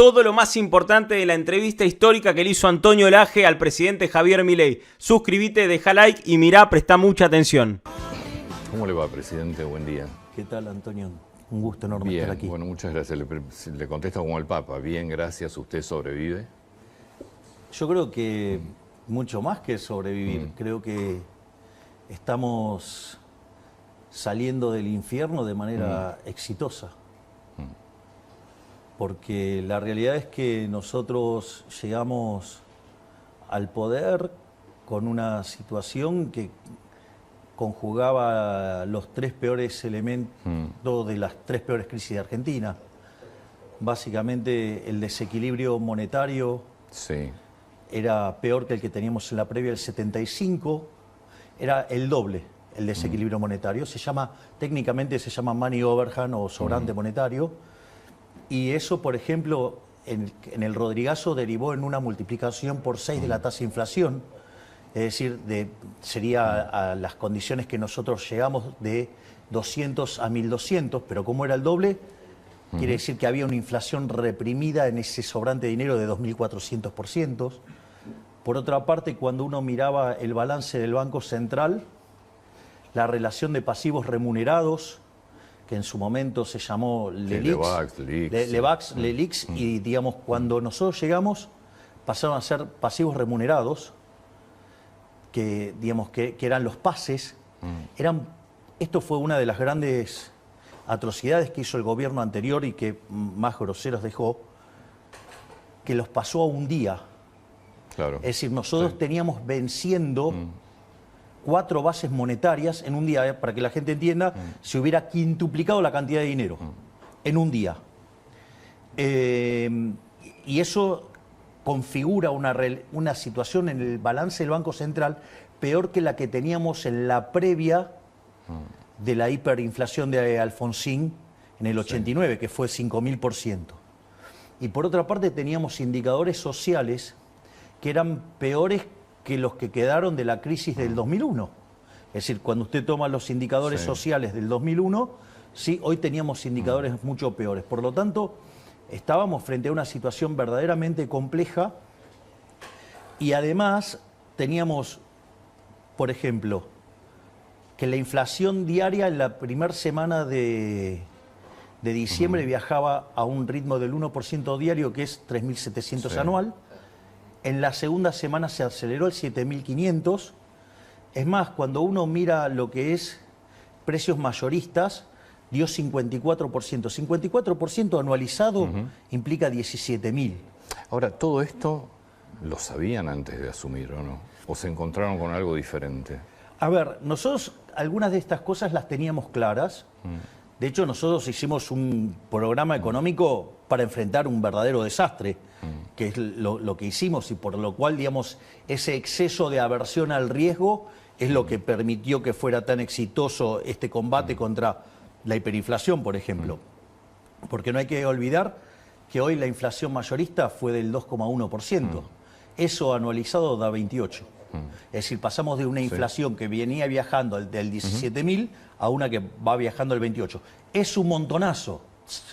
todo lo más importante de la entrevista histórica que le hizo Antonio Laje al presidente Javier Milei. Suscríbete, deja like y mirá, presta mucha atención. ¿Cómo le va, presidente? Buen día. ¿Qué tal, Antonio? Un gusto enorme estar aquí. Bueno, muchas gracias. Le contesto como el Papa. Bien, gracias. ¿Usted sobrevive? Yo creo que mucho más que sobrevivir. Creo que estamos saliendo del infierno de manera exitosa. Porque la realidad es que nosotros llegamos al poder con una situación que conjugaba los tres peores elementos de las tres peores crisis de Argentina. Básicamente el desequilibrio monetario era peor que el que teníamos en la previa del 75, era el doble el desequilibrio monetario. Técnicamente se llama money overhang o sobrante monetario. Y eso, por ejemplo, en el Rodrigazo derivó en una multiplicación por 6 de la tasa de inflación. Es decir, sería a las condiciones que nosotros llegamos de 200 a 1200, pero como era el doble, quiere decir que había una inflación reprimida en ese sobrante de dinero de 2400%. Por otra parte, cuando uno miraba el balance del Banco Central, la relación de pasivos remunerados, que en su momento se llamó LELIX, y digamos, cuando nosotros llegamos, pasaron a ser pasivos remunerados, que digamos que eran los pases. Esto fue una de las grandes atrocidades que hizo el gobierno anterior y que más groseros dejó, que los pasó a un día. Claro. Es decir, nosotros teníamos venciendo 4 bases monetarias en un día, para que la gente entienda, se hubiera quintuplicado la cantidad de dinero en un día. Y eso configura una situación en el balance del Banco Central peor que la que teníamos en la previa de la hiperinflación de Alfonsín en el 89, que fue 5000%. Y por otra parte teníamos indicadores sociales que eran peores que los que quedaron de la crisis del 2001. Es decir, cuando usted toma los indicadores sociales del 2001, sí, hoy teníamos indicadores mucho peores. Por lo tanto, estábamos frente a una situación verdaderamente compleja y además teníamos, por ejemplo, que la inflación diaria en la primera semana de diciembre viajaba a un ritmo del 1% diario, que es 3.700 anual. En la segunda semana se aceleró el 7.500. Es más, cuando uno mira lo que es precios mayoristas, dio 54%. 54% anualizado implica 17.000. Ahora, ¿todo esto lo sabían antes de asumir o no? ¿O se encontraron con algo diferente? A ver, nosotros algunas de estas cosas las teníamos claras. De hecho, nosotros hicimos un programa económico para enfrentar un verdadero desastre, que es lo que hicimos y por lo cual, digamos, ese exceso de aversión al riesgo es lo que permitió que fuera tan exitoso este combate contra la hiperinflación, por ejemplo. Porque no hay que olvidar que hoy la inflación mayorista fue del 2,1%. Eso anualizado da 28%. Es decir, pasamos de una inflación que venía viajando del 17.000 a una que va viajando al 28. Es un montonazo,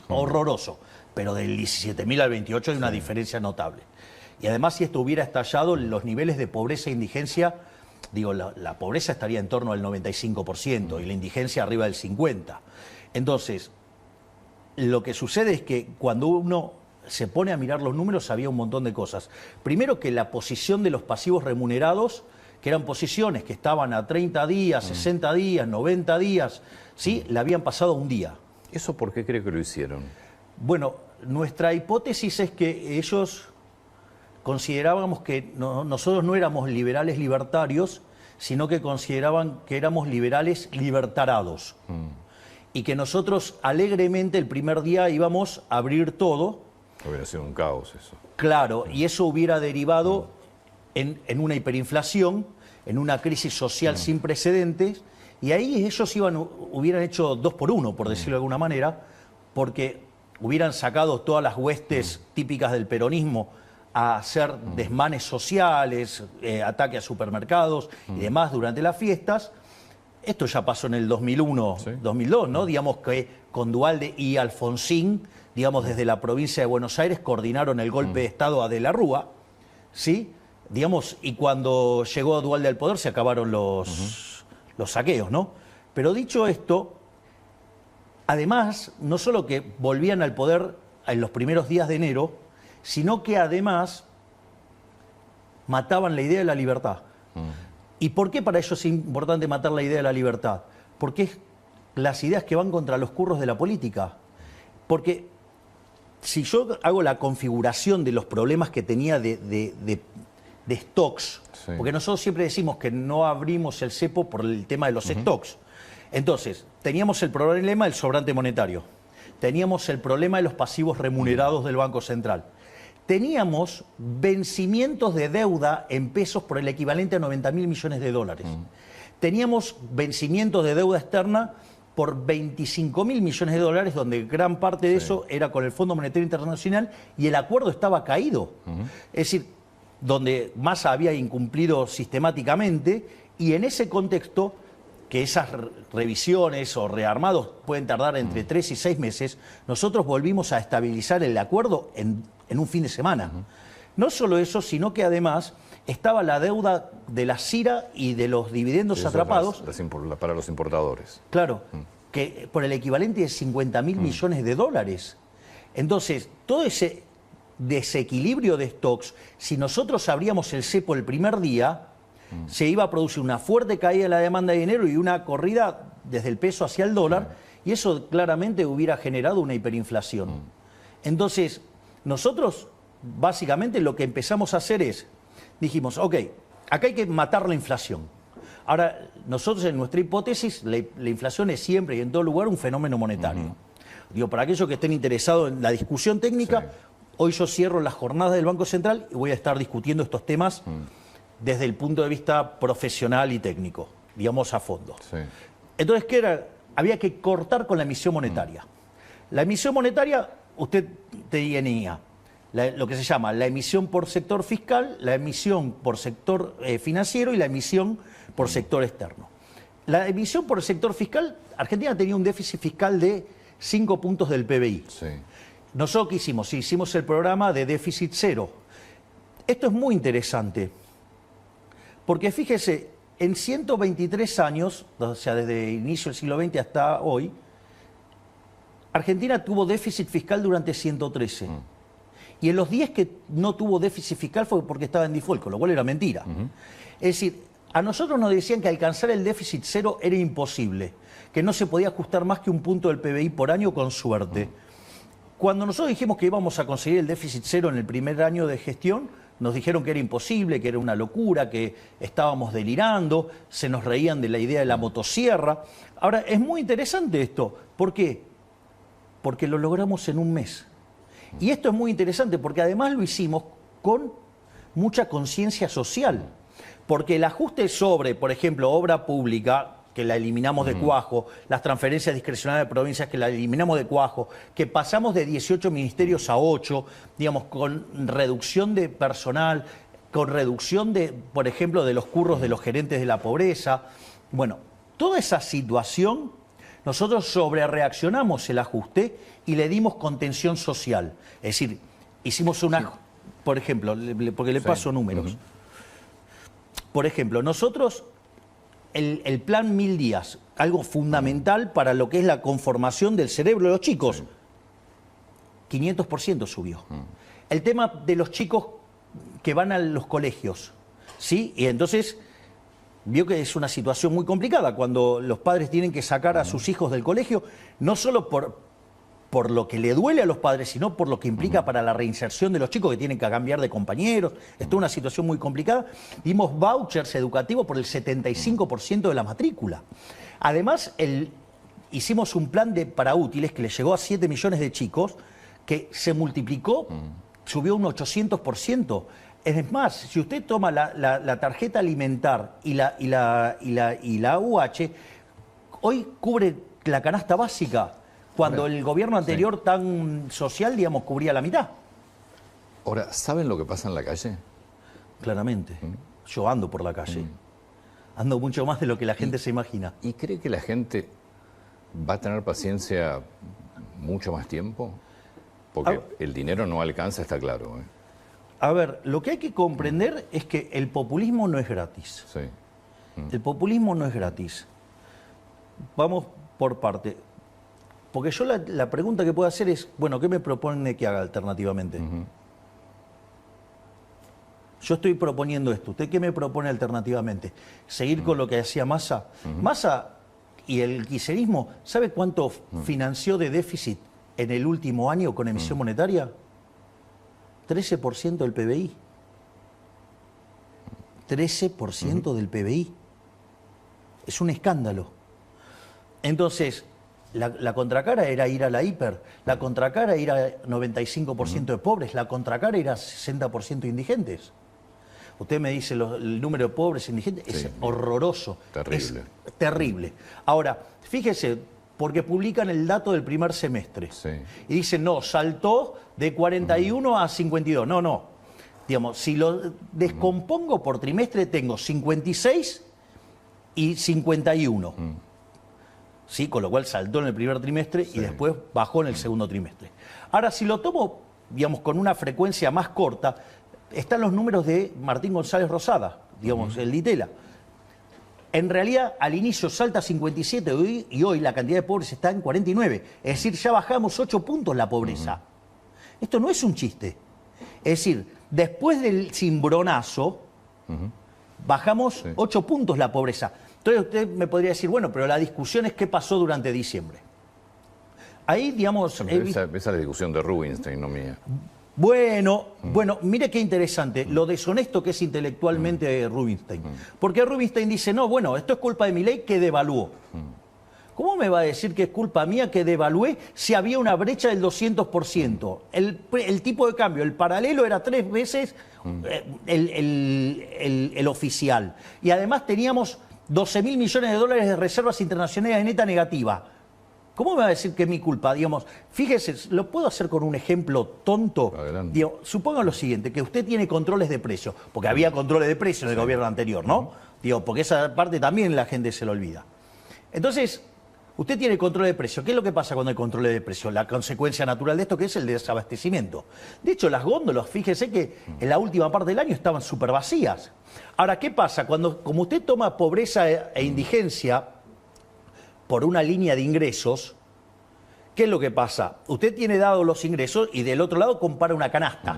horroroso, pero del 17.000 al 28 hay una diferencia notable. Y además, si esto hubiera estallado, los niveles de pobreza e indigencia, digo, la pobreza estaría en torno al 95% y la indigencia arriba del 50%. Entonces, lo que sucede es que cuando uno se pone a mirar los números, había un montón de cosas. Primero, que la posición de los pasivos remunerados, que eran posiciones que estaban a 30 días, 60 días, 90 días, ¿sí? La habían pasado un día. ¿Eso por qué cree que lo hicieron? Bueno, nuestra hipótesis es que ellos considerábamos que nosotros no éramos liberales libertarios, sino que consideraban que éramos liberales libertarados. Y que nosotros alegremente el primer día íbamos a abrir todo. Hubiera sido un caos eso. Claro, y eso hubiera derivado en una hiperinflación, en una crisis social sin precedentes, y ahí ellos hubieran hecho 2 por 1, por decirlo de alguna manera, porque hubieran sacado todas las huestes típicas del peronismo a hacer desmanes sociales, ataque a supermercados y demás durante las fiestas, esto ya pasó en el 2001, Sí. 2002, ¿no? Digamos que con Duhalde y Alfonsín, digamos desde la provincia de Buenos Aires, coordinaron el golpe de Estado a De la Rúa, ¿sí? Digamos, y cuando llegó Duhalde al poder se acabaron los saqueos, ¿no? Pero dicho esto, además, no solo que volvían al poder en los primeros días de enero, sino que además mataban la idea de la libertad. ¿Y por qué para ellos es importante matar la idea de la libertad? Porque es las ideas que van contra los curros de la política. Porque si yo hago la configuración de los problemas que tenía de stocks, Sí. porque nosotros siempre decimos que no abrimos el cepo por el tema de los stocks. Entonces, teníamos el problema del sobrante monetario, teníamos el problema de los pasivos remunerados del Banco Central, teníamos vencimientos de deuda en pesos por el equivalente a 90.000 millones de dólares. Teníamos vencimientos de deuda externa por 25.000 millones de dólares, donde gran parte de eso era con el Fondo Monetario Internacional y el acuerdo estaba caído. Es decir, donde Massa había incumplido sistemáticamente, y en ese contexto, que esas revisiones o rearmados pueden tardar entre 3 y 6 meses, nosotros volvimos a estabilizar el acuerdo en un fin de semana. No solo eso, sino que además estaba la deuda de la CIRA y de los dividendos Eso atrapados, para los importadores. claro, que por el equivalente de 50.000 millones de dólares. Entonces, todo ese desequilibrio de stocks, si nosotros abríamos el cepo el primer día, se iba a producir una fuerte caída de la demanda de dinero y una corrida desde el peso hacia el dólar, y eso claramente hubiera generado una hiperinflación. Entonces, nosotros básicamente lo que empezamos a hacer es, dijimos, ok, acá hay que matar la inflación. Ahora, nosotros en nuestra hipótesis, la inflación es siempre y en todo lugar un fenómeno monetario. Digo, para aquellos que estén interesados en la discusión técnica, hoy yo cierro las jornadas del Banco Central y voy a estar discutiendo estos temas desde el punto de vista profesional y técnico, digamos a fondo. Sí. Entonces, ¿qué era? Había que cortar con la emisión monetaria. La emisión monetaria, usted tenía lo que se llama la emisión por sector fiscal, la emisión por sector financiero y la emisión por sector externo. La emisión por el sector fiscal, Argentina tenía un déficit fiscal de 5 puntos del PBI. Sí. ¿Nosotros qué hicimos? Hicimos el programa de déficit cero. Esto es muy interesante, porque fíjese, en 123 años, o sea, desde el inicio del siglo XX hasta hoy, Argentina tuvo déficit fiscal durante 113. Y en los 10 que no tuvo déficit fiscal fue porque estaba en default, con lo cual era mentira. Es decir, a nosotros nos decían que alcanzar el déficit cero era imposible, que no se podía ajustar más que un punto del PBI por año con suerte. Cuando nosotros dijimos que íbamos a conseguir el déficit cero en el primer año de gestión, nos dijeron que era imposible, que era una locura, que estábamos delirando, se nos reían de la idea de la motosierra. Ahora, es muy interesante esto. ¿Por qué? Porque lo logramos en un mes. Y esto es muy interesante porque además lo hicimos con mucha conciencia social. Porque el ajuste sobre, por ejemplo, obra pública, que la eliminamos de cuajo, las transferencias discrecionales de provincias, que la eliminamos de cuajo, que pasamos de 18 ministerios a 8, digamos, con reducción de personal, con reducción de, por ejemplo, de los curros de los gerentes de la pobreza. Bueno, toda esa situación, nosotros sobrereaccionamos el ajuste y le dimos contención social. Es decir, hicimos una, por ejemplo, porque le paso números. Por ejemplo, nosotros, el plan 1000 días, algo fundamental para lo que es la conformación del cerebro de los chicos, 500% subió. El tema de los chicos que van a los colegios, ¿sí? Y entonces vio que es una situación muy complicada cuando los padres tienen que sacar a sus hijos del colegio, no solo por lo que le duele a los padres, sino por lo que implica para la reinserción de los chicos que tienen que cambiar de compañeros. Esto es una situación muy complicada. Dimos vouchers educativos por el 75% de la matrícula. Además, hicimos un plan para útiles que le llegó a 7 millones de chicos, que se multiplicó, subió un 800%. Es más, si usted toma la tarjeta alimentar y la UH, hoy cubre la canasta básica, cuando el gobierno anterior tan social, digamos, cubría la mitad. Ahora, ¿saben lo que pasa en la calle? Claramente. Yo ando por la calle. ando mucho más de lo que la gente se imagina. ¿Y cree que la gente va a tener paciencia mucho más tiempo? Porque el dinero no alcanza, está claro. A ver, lo que hay que comprender es que el populismo no es gratis. Sí. El populismo no es gratis. Vamos por parte. Porque yo la pregunta que puedo hacer es, bueno, ¿qué me propone que haga alternativamente? Yo estoy proponiendo esto. ¿Usted qué me propone alternativamente? ¿Seguir con lo que hacía Massa? Massa y el kirchnerismo, ¿sabe cuánto financió de déficit en el último año con emisión monetaria? 13% del PBI. 13% del PBI. Es un escándalo. Entonces, la contracara era ir a la hiper, la contracara era ir a 95% de pobres, la contracara era 60% indigentes. Usted me dice el número de pobres indigentes, Sí. es horroroso. Terrible. Es terrible. Ahora, fíjese, porque publican el dato del primer semestre. Sí. Y dicen, no, saltó de 41 a 52. No. Digamos, si lo descompongo por trimestre, tengo 56 y 51. ¿Sí? Con lo cual saltó en el primer trimestre y después bajó en el segundo trimestre. Ahora, si lo tomo, digamos, con una frecuencia más corta, están los números de Martín González Rosada, digamos, el Ditela. En realidad, al inicio salta a 57 y hoy la cantidad de pobres está en 49. Es decir, ya bajamos 8 puntos la pobreza. Esto no es un chiste. Es decir, después del cimbronazo, bajamos 8 puntos la pobreza. Entonces usted me podría decir, bueno, pero la discusión es qué pasó durante diciembre. Ahí, digamos... Esa es la discusión de Rubinstein, no mía. Bueno, mire qué interesante, lo deshonesto que es intelectualmente Rubinstein. Porque Rubinstein dice, no, bueno, esto es culpa de Milei que devaluó. ¿Cómo me va a decir que es culpa mía que devalué si había una brecha del 200%? El tipo de cambio, el paralelo era 3 veces el oficial. Y además teníamos 12.000 millones de dólares de reservas internacionales de neta negativa. ¿Cómo me va a decir que es mi culpa? Digamos, fíjese, ¿lo puedo hacer con un ejemplo tonto? Adelante. Suponga lo siguiente, que usted tiene controles de precios, porque había controles de precios en el gobierno anterior, ¿no? Porque esa parte también la gente se lo olvida. Entonces, usted tiene control de precios. ¿Qué es lo que pasa cuando hay control de precios? La consecuencia natural de esto, que es el desabastecimiento. De hecho, las góndolas, fíjese que en la última parte del año estaban súper vacías. Ahora, ¿qué pasa? Como usted toma pobreza e indigencia por una línea de ingresos, ¿qué es lo que pasa? Usted tiene dados los ingresos y del otro lado compara una canasta,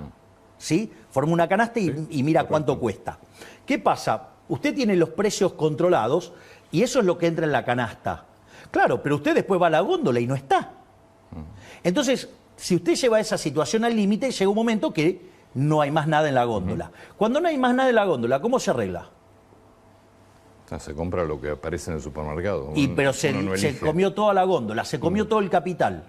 ¿sí? Forma una canasta y mira cuánto cuesta. ¿Qué pasa? Usted tiene los precios controlados y eso es lo que entra en la canasta. Claro, pero usted después va a la góndola y no está. Entonces, si usted lleva esa situación al límite, llega un momento que no hay más nada en la góndola. Cuando no hay más nada en la góndola, ¿cómo se arregla? Se compra lo que aparece en el supermercado. Pero se comió toda la góndola, se comió todo el capital.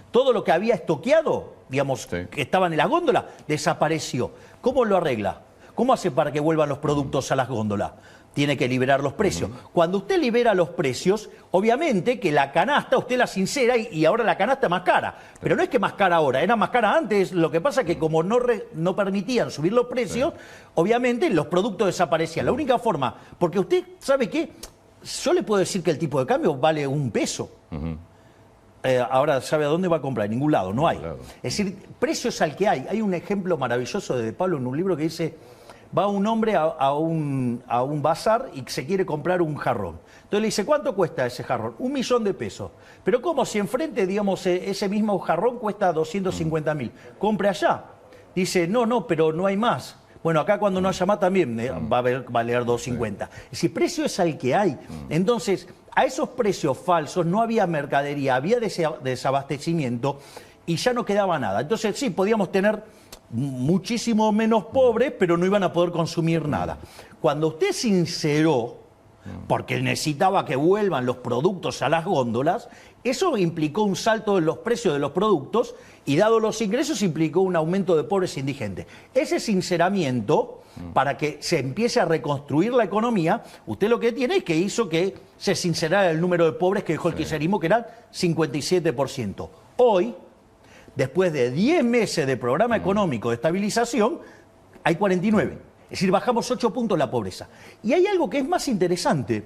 Todo lo que había estoqueado, digamos, que estaban en la góndola, desapareció. ¿Cómo lo arregla? ¿Cómo hace para que vuelvan los productos a las góndolas? Tiene que liberar los precios. Cuando usted libera los precios, obviamente que la canasta usted la sincera y ahora la canasta es más cara. Pero no es que más cara ahora, era más cara antes. Lo que pasa es que como no permitían subir los precios, obviamente los productos desaparecían. La única forma, porque usted sabe que yo le puedo decir que el tipo de cambio vale $1. Ahora, ¿sabe a dónde va a comprar? En ningún lado, no hay. Claro. Es decir, precios al que hay. Hay un ejemplo maravilloso de Pablo en un libro que dice... Va un hombre a un bazar y se quiere comprar un jarrón. Entonces le dice, ¿cuánto cuesta ese jarrón? $1.000.000. Pero ¿cómo? Si enfrente, digamos, ese mismo jarrón cuesta 250.000. Compre allá. Dice, no, pero no hay más. Bueno, acá cuando no haya más también va a valer 250. Es decir, precio es al que hay. Entonces, a esos precios falsos no había mercadería, había desabastecimiento y ya no quedaba nada. Entonces, sí, podíamos tener muchísimo menos pobres, pero no iban a poder consumir nada. Cuando usted sinceró, porque necesitaba que vuelvan los productos a las góndolas, eso implicó un salto en los precios de los productos y dado los ingresos implicó un aumento de pobres e indigentes. Ese sinceramiento, para que se empiece a reconstruir la economía, usted lo que tiene es que hizo que se sincerara el número de pobres que dejó el kirchnerismo, que eran 57%. Hoy, después de 10 meses de programa económico de estabilización, hay 49. Es decir, bajamos 8 puntos la pobreza. Y hay algo que es más interesante,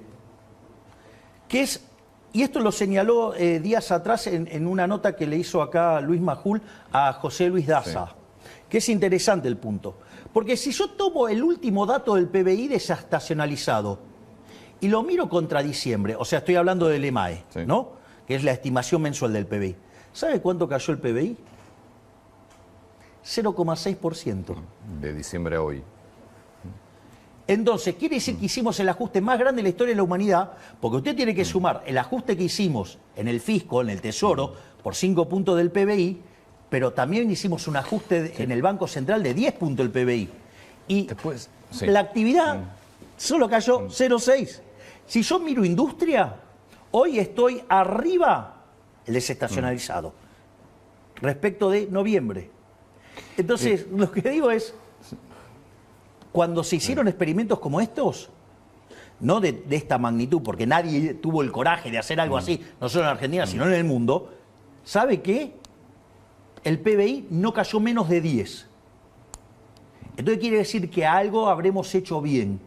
que es, y esto lo señaló días atrás en una nota que le hizo acá Luis Majul a José Luis Daza, sí, que es interesante el punto. Porque si yo tomo el último dato del PBI desestacionalizado y lo miro contra diciembre, o sea, estoy hablando del EMAE, sí, ¿no? Que es la estimación mensual del PBI. ¿Sabe cuánto cayó el PBI? 0,6%. De diciembre a hoy. Entonces, quiere decir que hicimos el ajuste más grande de la historia de la humanidad, porque usted tiene que sumar el ajuste que hicimos en el fisco, en el tesoro, por 5 puntos del PBI, pero también hicimos un ajuste en el Banco Central de 10 puntos del PBI. Y después, sí, la actividad solo cayó 0,6. Si yo miro industria, hoy estoy arriba el desestacionalizado respecto de noviembre. Entonces, lo que digo es, cuando se hicieron experimentos como estos, no de esta magnitud, porque nadie tuvo el coraje de hacer algo así, no solo en Argentina, sino en el mundo, ¿sabe qué? El PBI no cayó menos de 10. Entonces quiere decir que algo habremos hecho bien.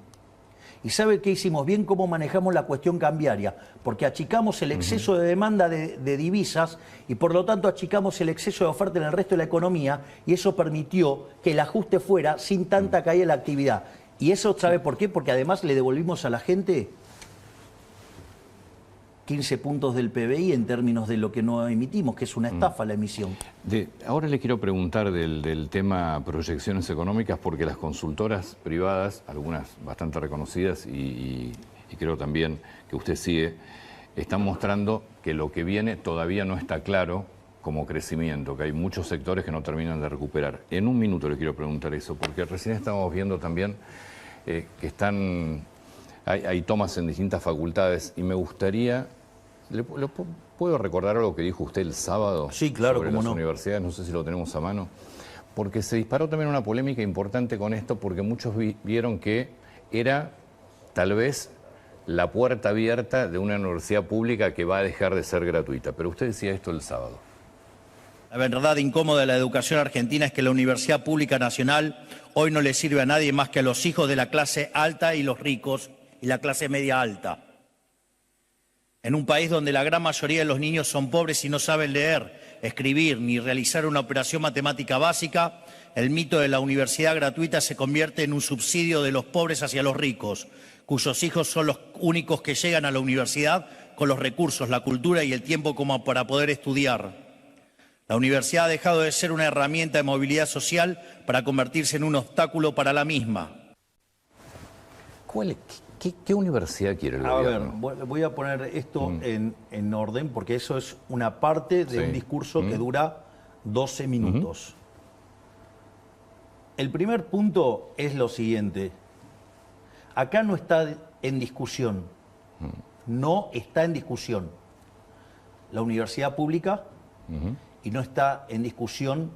¿Y sabe qué hicimos bien? Cómo manejamos la cuestión cambiaria, porque achicamos el exceso de demanda de divisas y por lo tanto achicamos el exceso de oferta en el resto de la economía y eso permitió que el ajuste fuera sin tanta caída en la actividad. ¿Y eso sabe por qué? Porque además le devolvimos a la gente 15 puntos del PBI en términos de lo que no emitimos, que es una estafa la emisión. Ahora le quiero preguntar del tema proyecciones económicas, porque las consultoras privadas, algunas bastante reconocidas y creo también que usted sigue, están mostrando que lo que viene todavía no está claro como crecimiento, que hay muchos sectores que no terminan de recuperar. En un minuto le quiero preguntar eso, porque recién estamos viendo también que hay tomas en distintas facultades y me gustaría... ¿Puedo recordar algo que dijo usted el sábado? Sí, claro, sobre las universidades? No sé si lo tenemos a mano. Porque se disparó también una polémica importante con esto, porque muchos vieron que era tal vez la puerta abierta de una universidad pública que va a dejar de ser gratuita. Pero usted decía esto el sábado. La verdad incómoda de la educación argentina es que la Universidad Pública Nacional hoy no le sirve a nadie más que a los hijos de la clase alta y los ricos y la clase media alta. En un país donde la gran mayoría de los niños son pobres y no saben leer, escribir ni realizar una operación matemática básica, el mito de la universidad gratuita se convierte en un subsidio de los pobres hacia los ricos, cuyos hijos son los únicos que llegan a la universidad con los recursos, la cultura y el tiempo como para poder estudiar. La universidad ha dejado de ser una herramienta de movilidad social para convertirse en un obstáculo para la misma. ¿Qué universidad quiere el gobierno? A ver, voy a poner esto en orden, porque eso es una parte de un discurso que dura 12 minutos. El primer punto es lo siguiente. Acá no está en discusión. No está en discusión la universidad pública y no está en discusión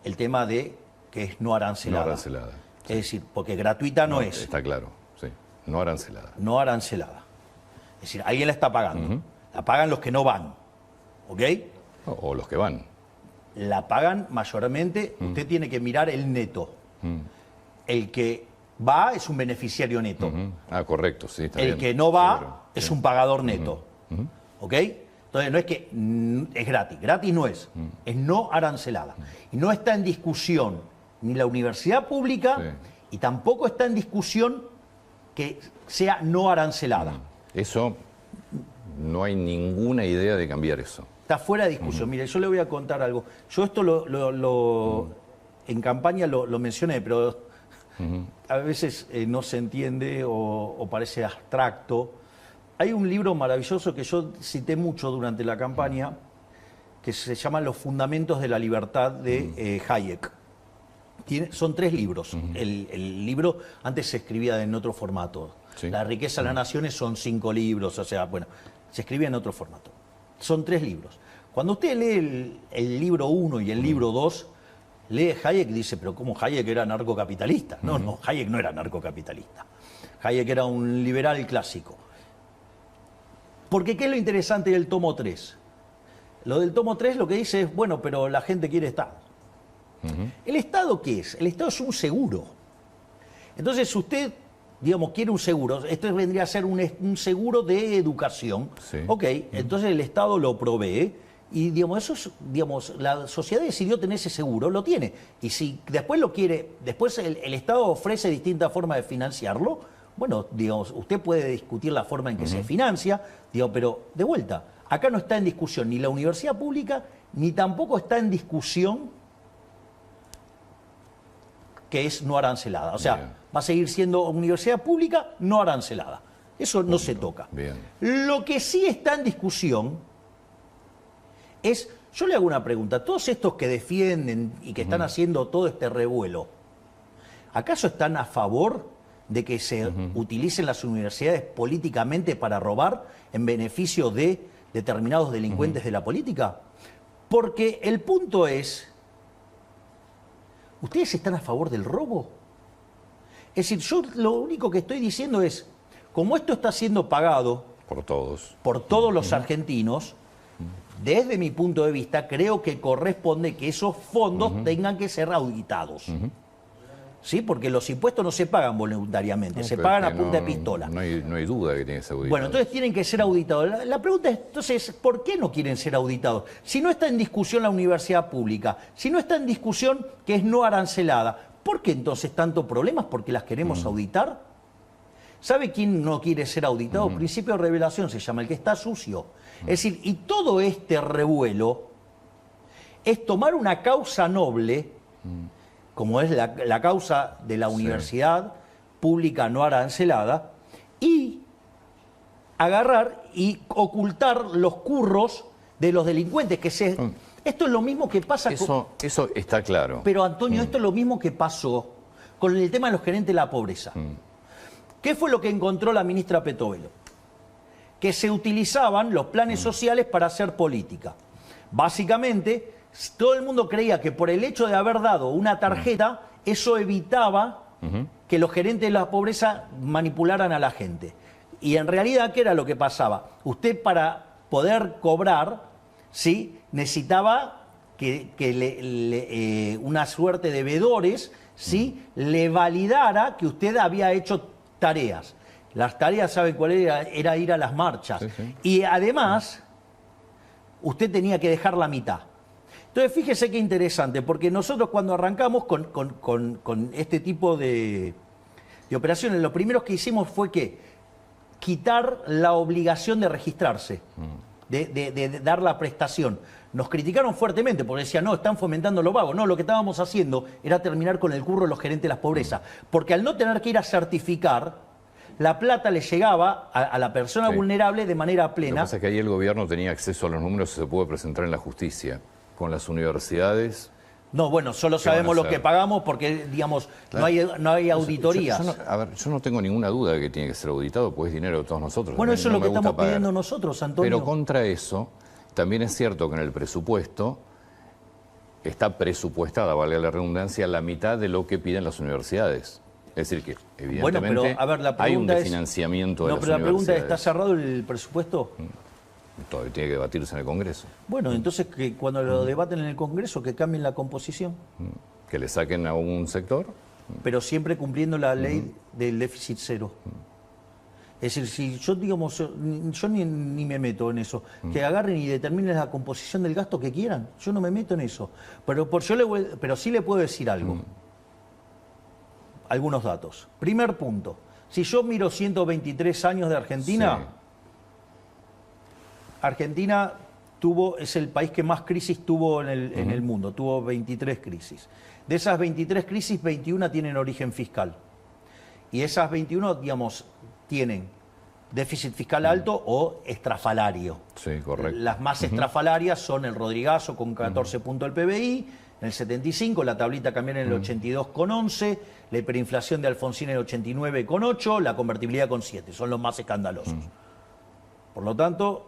el tema de que es no arancelada. No arancelada. Es decir, porque gratuita no es. Está claro, sí. No arancelada. No arancelada. Es decir, alguien la está pagando. La pagan los que no van. ¿Ok? O los que van. La pagan mayormente. Usted tiene que mirar el neto. El que va es un beneficiario neto. Ah, correcto, sí. Está el bien. que no va es un pagador neto. ¿Ok? Entonces no es que es gratis. Gratis no es. Es no arancelada. Y no está en discusión ni la universidad pública y tampoco está en discusión que sea no arancelada. Eso, no hay ninguna idea de cambiar eso. Está fuera de discusión. Mire, yo le voy a contar algo. Yo esto en campaña lo mencioné, pero a veces no se entiende o parece abstracto. Hay un libro maravilloso que yo cité mucho durante la campaña que se llama Los Fundamentos de la Libertad de Hayek. Son 3 libros. El libro antes se escribía en otro formato. Sí. La riqueza de las naciones son 5 libros, o sea, bueno, se escribía en otro formato. Son 3 libros. Cuando usted lee el libro 1 y el libro 2, lee Hayek y dice, pero ¿cómo Hayek era narcocapitalista? No, Hayek no era narcocapitalista. Hayek era un liberal clásico. Porque ¿qué es lo interesante del tomo 3? Lo del tomo 3 lo que dice es, bueno, pero la gente quiere Estado. ¿El Estado qué es? El Estado es un seguro. Entonces usted, digamos, quiere un seguro. Esto vendría a ser un seguro de educación. Sí. Ok, entonces el Estado lo provee. Y digamos, eso es, digamos, la sociedad decidió tener ese seguro, lo tiene. Y si después lo quiere, después el Estado ofrece distintas formas de financiarlo, bueno, digamos, usted puede discutir la forma en que se financia, digo, pero de vuelta, acá no está en discusión ni la universidad pública, ni tampoco está en discusión que es no arancelada. O sea, Bien. va a seguir siendo universidad pública no arancelada. Eso no se toca. Bien. Lo que sí está en discusión es, yo le hago una pregunta, todos estos que defienden y que están haciendo todo este revuelo, ¿acaso están a favor de que se utilicen las universidades políticamente para robar en beneficio de determinados delincuentes de la política? Porque el punto es, ¿ustedes están a favor del robo? Es decir, yo lo único que estoy diciendo es, como esto está siendo pagado Por todos. por todos los argentinos, desde mi punto de vista, creo que corresponde que esos fondos tengan que ser auditados. ¿Sí? Porque los impuestos no se pagan voluntariamente, se pagan a punta de pistola. No hay duda que tiene que ser auditado. Bueno, entonces tienen que ser auditados. La pregunta es, entonces, ¿por qué no quieren ser auditados? Si no está en discusión la universidad pública, si no está en discusión que es no arancelada, ¿por qué entonces tantos problemas? ¿Porque las queremos auditar? ¿Sabe quién no quiere ser auditado? Principio de revelación se llama, el que está sucio. Es decir, y todo este revuelo es tomar una causa noble, como es la causa de la universidad pública no arancelada, y agarrar y ocultar los curros de los delincuentes. Esto es lo mismo que pasa Eso está claro. Pero Antonio, esto es lo mismo que pasó con el tema de los gerentes de la pobreza. ¿Qué fue lo que encontró la ministra Petovelo? Que se utilizaban los planes sociales para hacer política. Básicamente, todo el mundo creía que por el hecho de haber dado una tarjeta, eso evitaba que los gerentes de la pobreza manipularan a la gente. Y en realidad, ¿qué era lo que pasaba? Usted, para poder cobrar, ¿sí?, necesitaba que una suerte de veedores, ¿sí?, le validara que usted había hecho tareas. Las tareas, ¿saben cuál era? Era ir a las marchas. Sí. Y además, usted tenía que dejar la mitad. Entonces, fíjese qué interesante, porque nosotros cuando arrancamos con este tipo de operaciones, lo primero que hicimos fue que quitar la obligación de registrarse, de dar la prestación. Nos criticaron fuertemente porque decían, no, están fomentando lo vago. No, lo que estábamos haciendo era terminar con el curro de los gerentes de las pobrezas. Porque al no tener que ir a certificar, la plata le llegaba a la persona vulnerable de manera Lo plena. que pasa es que ahí el gobierno tenía acceso a los números y se puede presentar en la justicia. Con las universidades... No, bueno, solo ¿Qué van a sabemos lo hacer? que pagamos porque, digamos, Claro. no hay auditorías. Yo no tengo ninguna duda de que tiene que ser auditado, pues es dinero de todos nosotros. Bueno, A mí eso es no lo que me gusta estamos pagar. pidiendo nosotros, Antonio. Pero contra eso, también es cierto que en el presupuesto está presupuestada, valga la redundancia, la mitad de lo que piden las universidades. Es decir, que evidentemente Bueno, pero, a ver, la hay un pregunta es- desfinanciamiento de No, las pero la pregunta es, ¿está universidades. cerrado el presupuesto? Todavía tiene que debatirse en el Congreso. Bueno, entonces que cuando lo debaten en el Congreso que cambien la composición, Que le saquen a un sector. pero siempre cumpliendo la ley del déficit cero. Es decir, si yo, digamos, yo ni me meto en eso, que agarren y determinen la composición del gasto que quieran, yo no me meto en eso. Pero sí le puedo decir algo. Algunos datos. Primer punto, si yo miro 123 años de Argentina, Sí. Argentina es el país que más crisis tuvo en el mundo, tuvo 23 crisis. De esas 23 crisis, 21 tienen origen fiscal. Y esas 21, digamos, tienen déficit fiscal alto o estrafalario. Sí, correcto. Las más estrafalarias son el Rodrigazo con 14 puntos del PBI, en el 75, la tablita cambió en el 82,11, la hiperinflación de Alfonsín en el 89,8, la convertibilidad con 7, son los más escandalosos. Por lo tanto,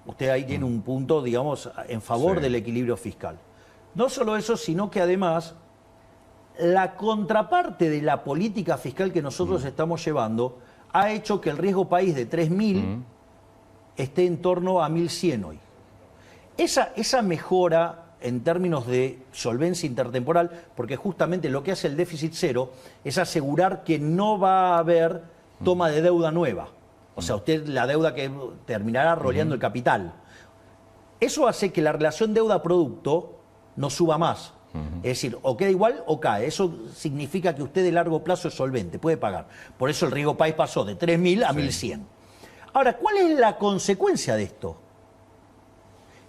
usted ahí tiene un punto, digamos, en favor Sí. del equilibrio fiscal. No solo eso, sino que además la contraparte de la política fiscal que nosotros estamos llevando ha hecho que el riesgo país de 3.000 esté en torno a 1.100 hoy. Esa mejora en términos de solvencia intertemporal, porque justamente lo que hace el déficit cero es asegurar que no va a haber toma de deuda nueva. O sea, usted la deuda que terminará roleando el capital. Eso hace que la relación deuda-producto no suba más. Es decir, o queda igual o cae. Eso significa que usted de largo plazo es solvente, puede pagar. Por eso el riesgo país pasó de 3.000 a 1.100. Ahora, ¿cuál es la consecuencia de esto?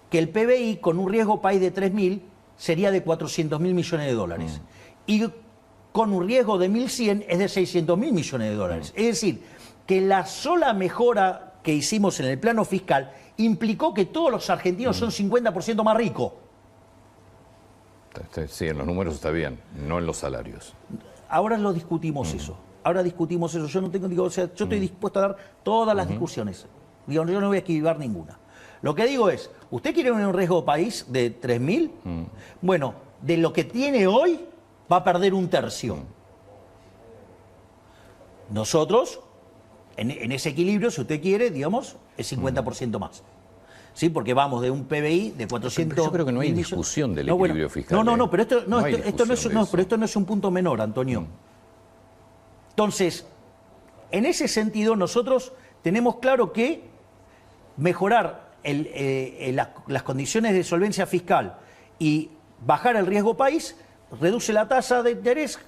Que el PBI con un riesgo país de 3.000 sería de 400.000 millones de dólares. Y con un riesgo de 1.100 es de 600.000 millones de dólares. Es decir, que la sola mejora que hicimos en el plano fiscal implicó que todos los argentinos son 50% más ricos. Sí, en los números está bien, no en los salarios. Ahora lo discutimos eso. Ahora discutimos eso. Yo no tengo, digo, o sea, yo estoy dispuesto a dar todas las discusiones. Digo, yo no voy a esquivar ninguna. Lo que digo es, ¿usted quiere un riesgo país de 3.000? Bueno, de lo que tiene hoy va a perder un tercio. Nosotros, en ese equilibrio, si usted quiere, digamos, es 50% más. ¿Sí? Porque vamos de un PBI de 400... Pero yo creo que no hay discusión del equilibrio fiscal. Pero esto no es un punto menor, Antonio. Entonces, en ese sentido, nosotros tenemos claro que mejorar las condiciones de solvencia fiscal y bajar el riesgo país reduce la tasa de interés,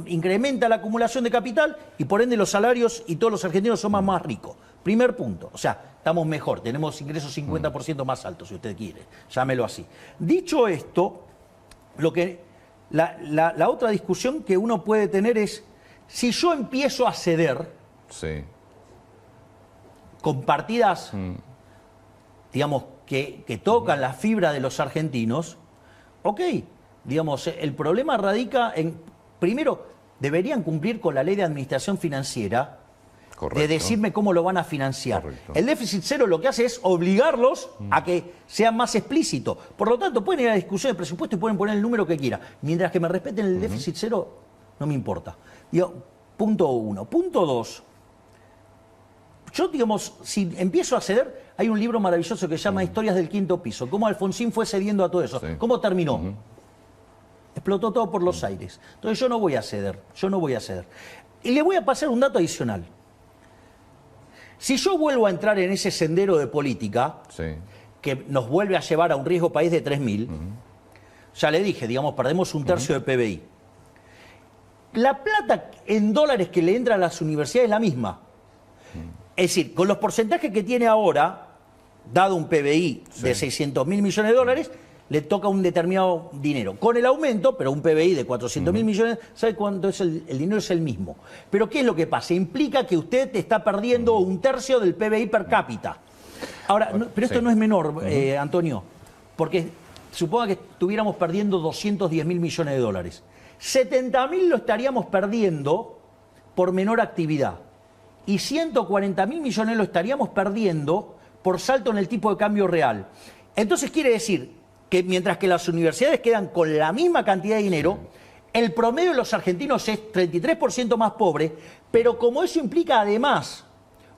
incrementa la acumulación de capital y por ende los salarios y todos los argentinos son más ricos. Primer punto, o sea, estamos mejor, tenemos ingresos 50% más altos, si usted quiere, llámelo así. Dicho esto, la otra discusión que uno puede tener es, si yo empiezo a ceder con partidas, digamos, que tocan la fibra de los argentinos, ok, digamos, el problema radica en, primero, deberían cumplir con la ley de administración financiera, de decirme cómo lo van a financiar. El déficit cero lo que hace es obligarlos a que sean más explícitos. Por lo tanto, pueden ir a la discusión de presupuesto y pueden poner el número que quieran. Mientras que me respeten el déficit cero, no me importa. Digo, punto uno. Punto dos. Yo, digamos, si empiezo a ceder, hay un libro maravilloso que se llama Historias del Quinto Piso. Cómo Alfonsín fue cediendo a todo eso. ¿Cómo terminó? Explotó todo por los aires. Entonces yo no voy a ceder. Y le voy a pasar un dato adicional. Si yo vuelvo a entrar en ese sendero de política, que nos vuelve a llevar a un riesgo país de 3.000, ya le dije, digamos, perdemos un tercio de PBI. La plata en dólares que le entra a las universidades es la misma. Es decir, con los porcentajes que tiene ahora, dado un PBI de 600.000 millones de dólares, le toca un determinado dinero. Con el aumento, pero un PBI de 400.000 millones, ¿sabe cuánto es el dinero? Es el mismo. Pero ¿qué es lo que pasa? Implica que usted está perdiendo un tercio del PBI per cápita. Ahora, pero esto no es menor, Antonio, porque suponga que estuviéramos perdiendo 210.000 millones de dólares. 70.000 lo estaríamos perdiendo por menor actividad. Y 140.000 millones lo estaríamos perdiendo por salto en el tipo de cambio real. Entonces quiere decir que mientras que las universidades quedan con la misma cantidad de dinero, el promedio de los argentinos es 33% más pobre, pero como eso implica además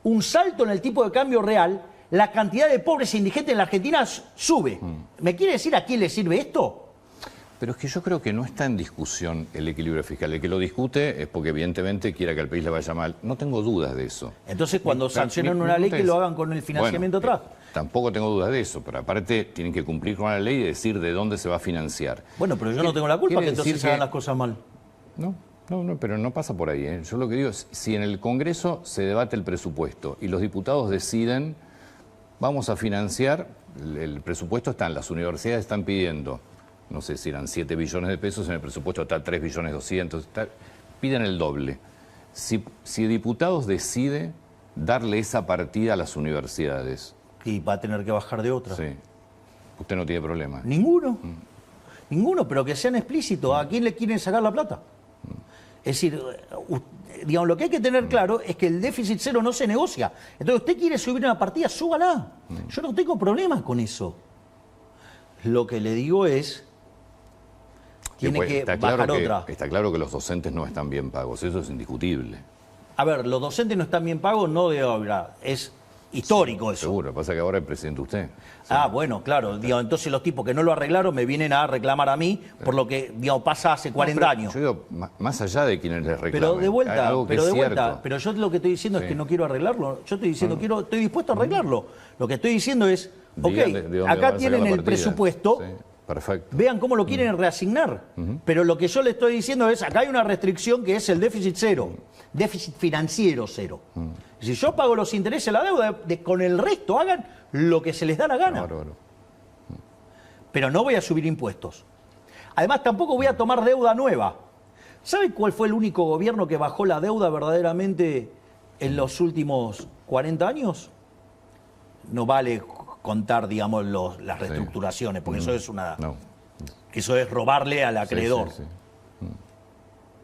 un salto en el tipo de cambio real, la cantidad de pobres e indigentes en la Argentina sube. ¿Me quiere decir a quién le sirve esto? Pero es que yo creo que no está en discusión el equilibrio fiscal. El que lo discute es porque evidentemente quiera que al país le vaya mal. No tengo dudas de eso. Entonces cuando sancionan una ley que lo hagan con el financiamiento atrás. Tampoco tengo dudas de eso, pero aparte tienen que cumplir con la ley y decir de dónde se va a financiar. Bueno, pero yo no tengo la culpa que entonces se hagan las cosas mal. No, pero no pasa por ahí. Yo lo que digo es, si en el Congreso se debate el presupuesto y los diputados deciden, vamos a financiar, el presupuesto está, las universidades están pidiendo, no sé si eran 7 billones de pesos, en el presupuesto está 3 billones 200, piden el doble. Si diputados decide darle esa partida a las universidades... Y va a tener que bajar de otra. Sí. Usted no tiene problema. Ninguno. Ninguno, pero que sean explícitos. ¿A quién le quieren sacar la plata? Es decir, digamos, lo que hay que tener claro es que el déficit cero no se negocia. Entonces, usted quiere subir una partida, súbala. Yo no tengo problemas con eso. Lo que le digo es, tiene que bajar otra. Está claro que los docentes no están bien pagos, eso es indiscutible. A ver, los docentes no están bien pagos, no de obra, es histórico eso. Seguro, pasa que ahora es presidente usted. Ah, bueno, claro. Digo, entonces los tipos que no lo arreglaron me vienen a reclamar a mí por lo que pasa hace 40 años. Yo digo, más allá de quienes les reclamen. Pero de vuelta, algo que pero es de vuelta. cierto. Pero yo lo que estoy diciendo es que no quiero arreglarlo. Yo estoy diciendo, estoy dispuesto a arreglarlo. Lo que estoy diciendo es, ok, Digan de dónde van acá a sacar tienen la el partida. presupuesto. Sí, perfecto. Vean cómo lo quieren reasignar. Pero lo que yo le estoy diciendo es, acá hay una restricción que es el déficit cero. Déficit financiero cero. Si yo pago los intereses de la deuda, con el resto hagan lo que se les da la gana. Bárbaro. Pero no voy a subir impuestos. Además, tampoco voy a tomar deuda nueva. ¿Sabe cuál fue el único gobierno que bajó la deuda verdaderamente en los últimos 40 años? No vale contar, digamos, las reestructuraciones, porque eso es eso es robarle al acreedor. Sí.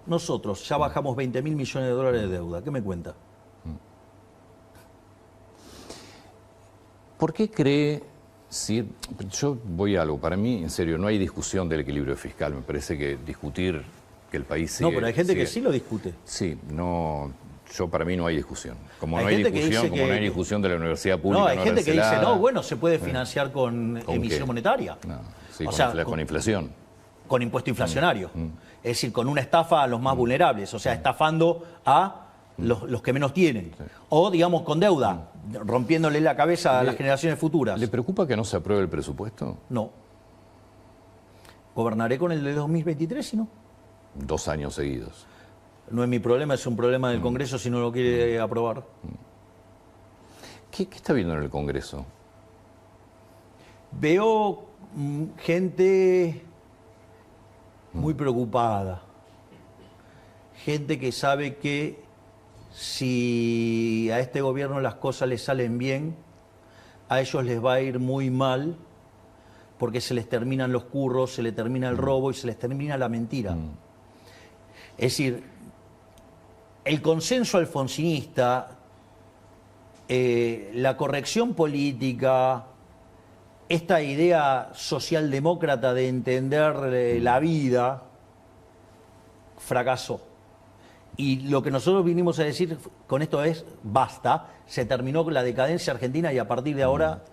Nosotros ya bajamos 20.000 millones de dólares de deuda. ¿Qué me cuenta? ¿Por qué cree, si yo voy a algo, para mí, en serio, no hay discusión del equilibrio fiscal, me parece que discutir que el país sigue... No, pero hay gente que sí lo discute. Sí, para mí no hay discusión. Como Hay no hay gente que discusión, dice como no hay que- discusión de la universidad pública No, hay gente que dice, arancelada. no, bueno, se puede financiar con emisión qué? monetaria. No, sí, O con, sea, con inflación. con impuesto inflacionario. Es decir, con una estafa a los más vulnerables, o sea, estafando a los que menos tienen. O, digamos, con deuda, rompiéndole la cabeza a las generaciones futuras. ¿Le preocupa que no se apruebe el presupuesto? No. Gobernaré con el de 2023, si no. 2 años seguidos. No es mi problema, es un problema del Congreso si no lo quiere aprobar. ¿Qué está viendo en el Congreso? Veo gente muy preocupada. Gente que sabe que si a este gobierno las cosas les salen bien, a ellos les va a ir muy mal porque se les terminan los curros, se les termina el robo y se les termina la mentira. Es decir, el consenso alfonsinista, la corrección política, esta idea socialdemócrata de entender la vida, fracasó. Y lo que nosotros vinimos a decir con esto es, basta, se terminó la decadencia argentina y a partir de ahora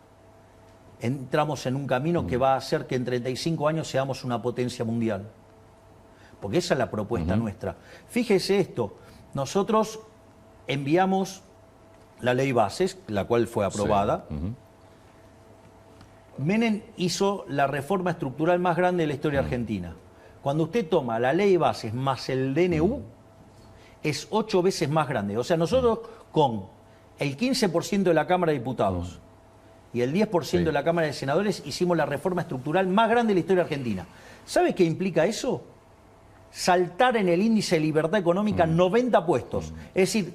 entramos en un camino que va a hacer que en 35 años seamos una potencia mundial. Porque esa es la propuesta nuestra. Fíjese esto, nosotros enviamos la ley bases, la cual fue aprobada. Sí. Menem hizo la reforma estructural más grande de la historia argentina. Cuando usted toma la ley bases más el DNU, es 8 veces más grande. O sea, nosotros con el 15% de la Cámara de Diputados y el 10% de la Cámara de Senadores hicimos la reforma estructural más grande de la historia argentina. ¿Sabe qué implica eso? Saltar en el índice de libertad económica 90 puestos. Es decir,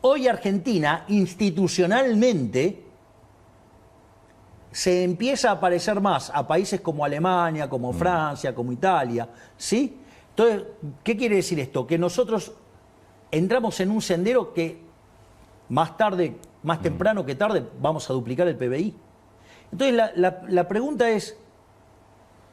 hoy Argentina institucionalmente se empieza a parecer más a países como Alemania, como Francia, como Italia, ¿sí? Entonces, ¿qué quiere decir esto? Que nosotros entramos en un sendero que más tarde, más temprano que tarde, vamos a duplicar el PBI. Entonces, la pregunta es,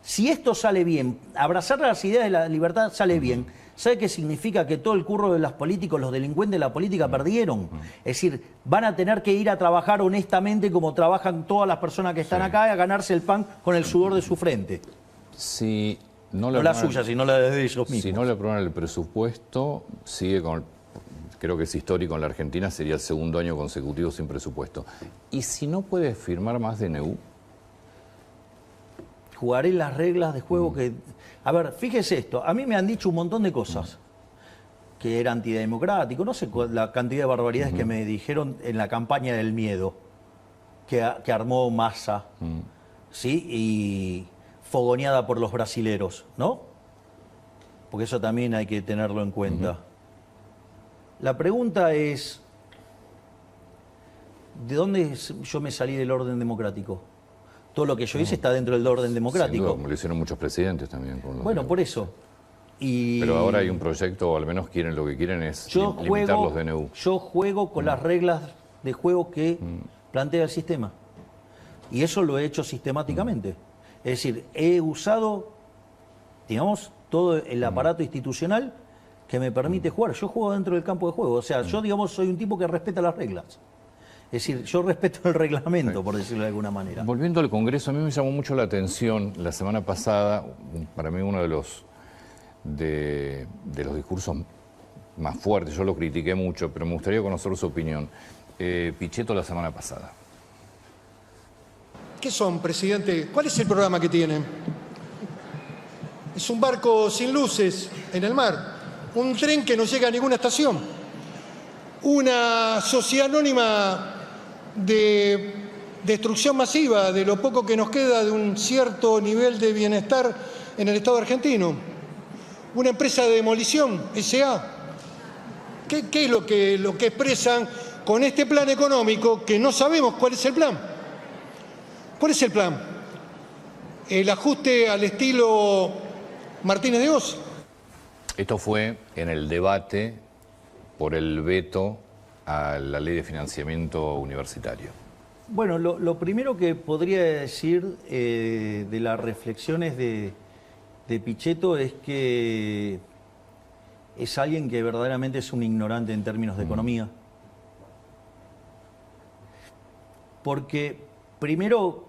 si esto sale bien, abrazar las ideas de la libertad sale bien, ¿sabe qué significa? Que todo el curro de los políticos, los delincuentes de la política perdieron. Es decir, van a tener que ir a trabajar honestamente como trabajan todas las personas que están acá, a ganarse el pan con el sudor de su frente. Si No la suya, sino la de ellos mismos. Si no le aprueban el presupuesto, sigue con... Creo que es histórico en la Argentina, sería el segundo año consecutivo sin presupuesto. ¿Y si no puede firmar más DNU? Jugaré las reglas de juego que... A ver, fíjese esto, a mí me han dicho un montón de cosas, que era antidemocrático, no sé la cantidad de barbaridades que me dijeron en la campaña del miedo, que armó Massa, ¿sí? Y fogoneada por los brasileros, ¿no? Porque eso también hay que tenerlo en cuenta. La pregunta es, ¿de dónde yo me salí del orden democrático? Todo lo que yo hice está dentro del orden Sin democrático. duda, como lo hicieron muchos presidentes también. Con los Bueno, DNU. por eso. Y Pero ahora hay un proyecto, o al menos quieren lo que quieren es limitar los DNU. yo juego con las reglas de juego que plantea el sistema. Y eso lo he hecho sistemáticamente. Es decir, he usado, digamos, todo el aparato institucional que me permite jugar. Yo juego dentro del campo de juego. O sea, yo, digamos, soy un tipo que respeta las reglas. Es decir, yo respeto el reglamento, por decirlo de alguna manera. Volviendo al Congreso, a mí me llamó mucho la atención la semana pasada, para mí uno de los discursos más fuertes, yo lo critiqué mucho, pero me gustaría conocer su opinión. Pichetto la semana pasada. ¿Qué son, presidente? ¿Cuál es el programa que tienen? Es un barco sin luces en el mar, un tren que no llega a ninguna estación, una sociedad anónima de destrucción masiva de lo poco que nos queda de un cierto nivel de bienestar en el Estado argentino, una empresa de demolición, S.A. ¿Qué es lo que expresan con este plan económico que no sabemos cuál es el plan? ¿Cuál es el plan? ¿El ajuste al estilo Martínez de Oz? Esto fue en el debate por el veto a la ley de financiamiento universitario. Bueno, lo primero que podría decir de las reflexiones de Pichetto es que es alguien que verdaderamente es un ignorante en términos de economía. Porque primero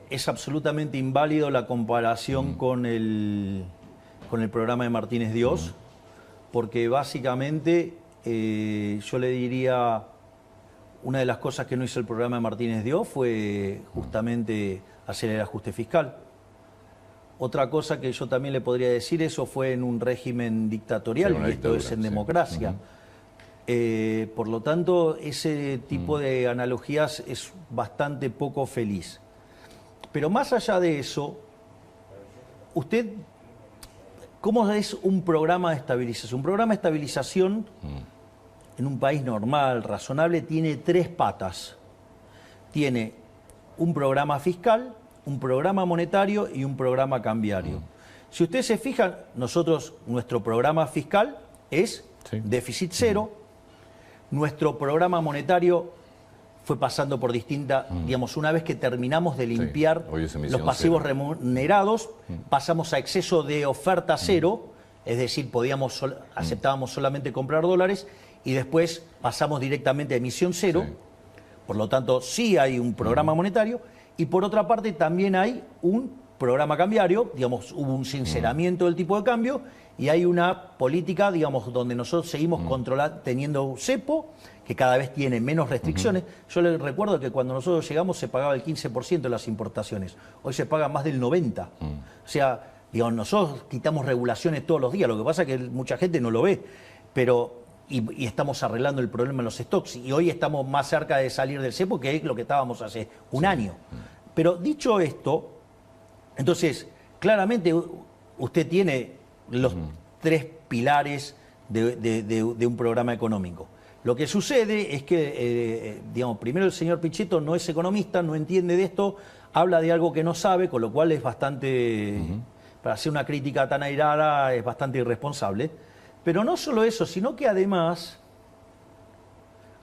es absolutamente inválido la comparación con el programa de Martínez de Oz, porque básicamente yo le diría, una de las cosas que no hizo el programa de Martínez de Oz fue justamente hacer el ajuste fiscal. Otra cosa que yo también le podría decir, eso fue en un régimen dictatorial, y esto es en democracia. Por lo tanto, ese tipo de analogías es bastante poco feliz. Pero más allá de eso, usted, ¿cómo es un programa de estabilización? Un programa de estabilización en un país normal, razonable, tiene tres patas. Tiene un programa fiscal, un programa monetario y un programa cambiario. Si usted se fija, nuestro programa fiscal es déficit cero. Nuestro programa monetario fue pasando por distintas, digamos, una vez que terminamos de limpiar los pasivos remunerados, pasamos a exceso de oferta cero, es decir, aceptábamos solamente comprar dólares, y después pasamos directamente a emisión cero. Por lo tanto, sí hay un programa monetario, y por otra parte también hay un programa cambiario, digamos, hubo un sinceramiento del tipo de cambio, y hay una política, digamos, donde nosotros seguimos teniendo cepo, que cada vez tiene menos restricciones. Yo les recuerdo que cuando nosotros llegamos se pagaba el 15% de las importaciones, hoy se paga más del 90%. O sea, digamos, nosotros quitamos regulaciones todos los días, lo que pasa es que mucha gente no lo ve, pero y estamos arreglando el problema en los stocks, y hoy estamos más cerca de salir del cepo, que es lo que estábamos hace un año. Pero dicho esto, entonces, claramente usted tiene los tres pilares de un programa económico. Lo que sucede es que, digamos, primero el señor Pichetto no es economista, no entiende de esto, habla de algo que no sabe, con lo cual es bastante, para hacer una crítica tan airada, es bastante irresponsable. Pero no solo eso, sino que además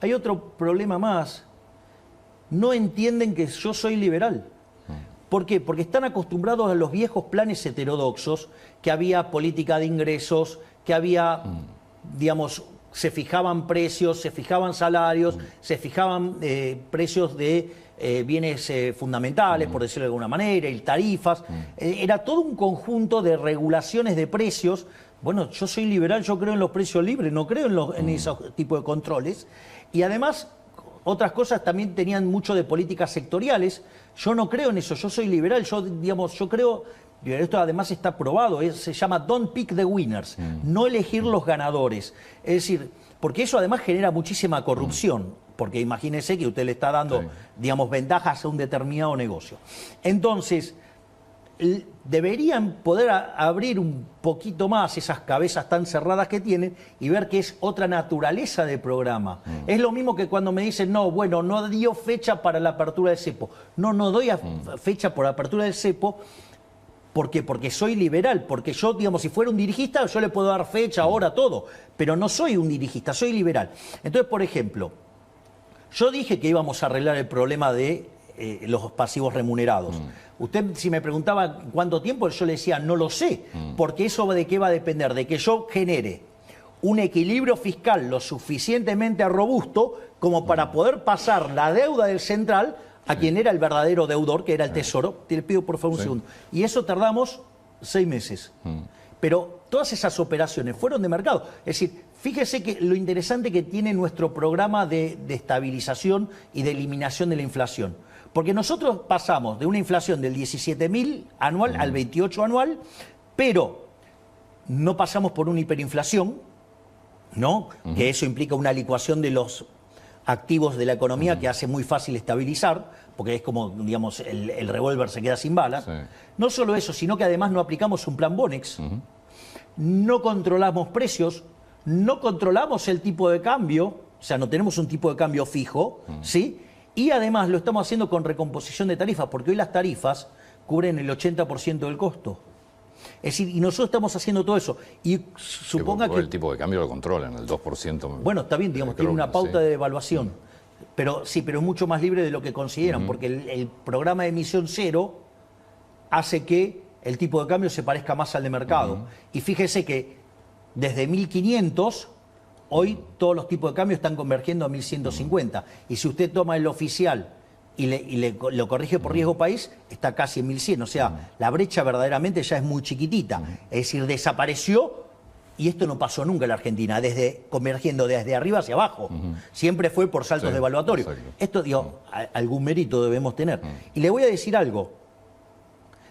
hay otro problema más. No entienden que yo soy liberal. ¿Por qué? Porque están acostumbrados a los viejos planes heterodoxos, que había política de ingresos, que había, digamos, se fijaban precios, se fijaban salarios, se fijaban precios de bienes fundamentales, por decirlo de alguna manera, y tarifas. Era todo un conjunto de regulaciones de precios. Bueno, yo soy liberal, yo creo en los precios libres, no creo en ese tipo de controles. Y además, otras cosas también tenían mucho de políticas sectoriales. Yo no creo en eso, yo soy liberal, yo creo, esto además está probado, se llama don't pick the winners, no elegir los ganadores. Es decir, porque eso además genera muchísima corrupción, porque imagínese que usted le está dando, digamos, ventajas a un determinado negocio. Entonces, deberían poder abrir un poquito más esas cabezas tan cerradas que tienen y ver que es otra naturaleza de programa. Es lo mismo que cuando me dicen, no, bueno, no dio fecha para la apertura del cepo. No doy fecha por la apertura del cepo. ¿Por qué? Porque soy liberal, porque yo, digamos, si fuera un dirigista, yo le puedo dar fecha, hora, todo, pero no soy un dirigista, soy liberal. Entonces, por ejemplo, yo dije que íbamos a arreglar el problema de los pasivos remunerados. Usted, si me preguntaba cuánto tiempo, yo le decía, no lo sé, porque eso de qué va a depender, de que yo genere un equilibrio fiscal lo suficientemente robusto como para poder pasar la deuda del central a quien era el verdadero deudor, que era el Tesoro. Te pido por favor un segundo. Y eso tardamos 6 meses. Pero todas esas operaciones fueron de mercado. Es decir, fíjese que lo interesante que tiene nuestro programa de estabilización y de eliminación de la inflación. Porque nosotros pasamos de una inflación del 17.000 anual al 28 anual, pero no pasamos por una hiperinflación, ¿no? Que eso implica una licuación de los activos de la economía que hace muy fácil estabilizar, porque es como, digamos, el revólver se queda sin balas. No solo eso, sino que además no aplicamos un plan Bonex, no controlamos precios, no controlamos el tipo de cambio, o sea, no tenemos un tipo de cambio fijo, ¿sí? Y además lo estamos haciendo con recomposición de tarifas, porque hoy las tarifas cubren el 80% del costo. Es decir, y nosotros estamos haciendo todo eso. Y suponga que... El tipo de cambio lo controlan, el 2%. Bueno, está bien, digamos, tiene una pauta de evaluación. Pero sí, pero es mucho más libre de lo que consideran, porque el programa de emisión cero hace que el tipo de cambio se parezca más al de mercado. Y fíjese que desde 1500, hoy todos los tipos de cambio están convergiendo a 1150. Y si usted toma el oficial y lo corrige por riesgo país, está casi en 1100. O sea, la brecha verdaderamente ya es muy chiquitita. Es decir, desapareció, y esto no pasó nunca en la Argentina, convergiendo desde arriba hacia abajo. Siempre fue por saltos devaluatorios. Esto, digo, algún mérito debemos tener. Y le voy a decir algo.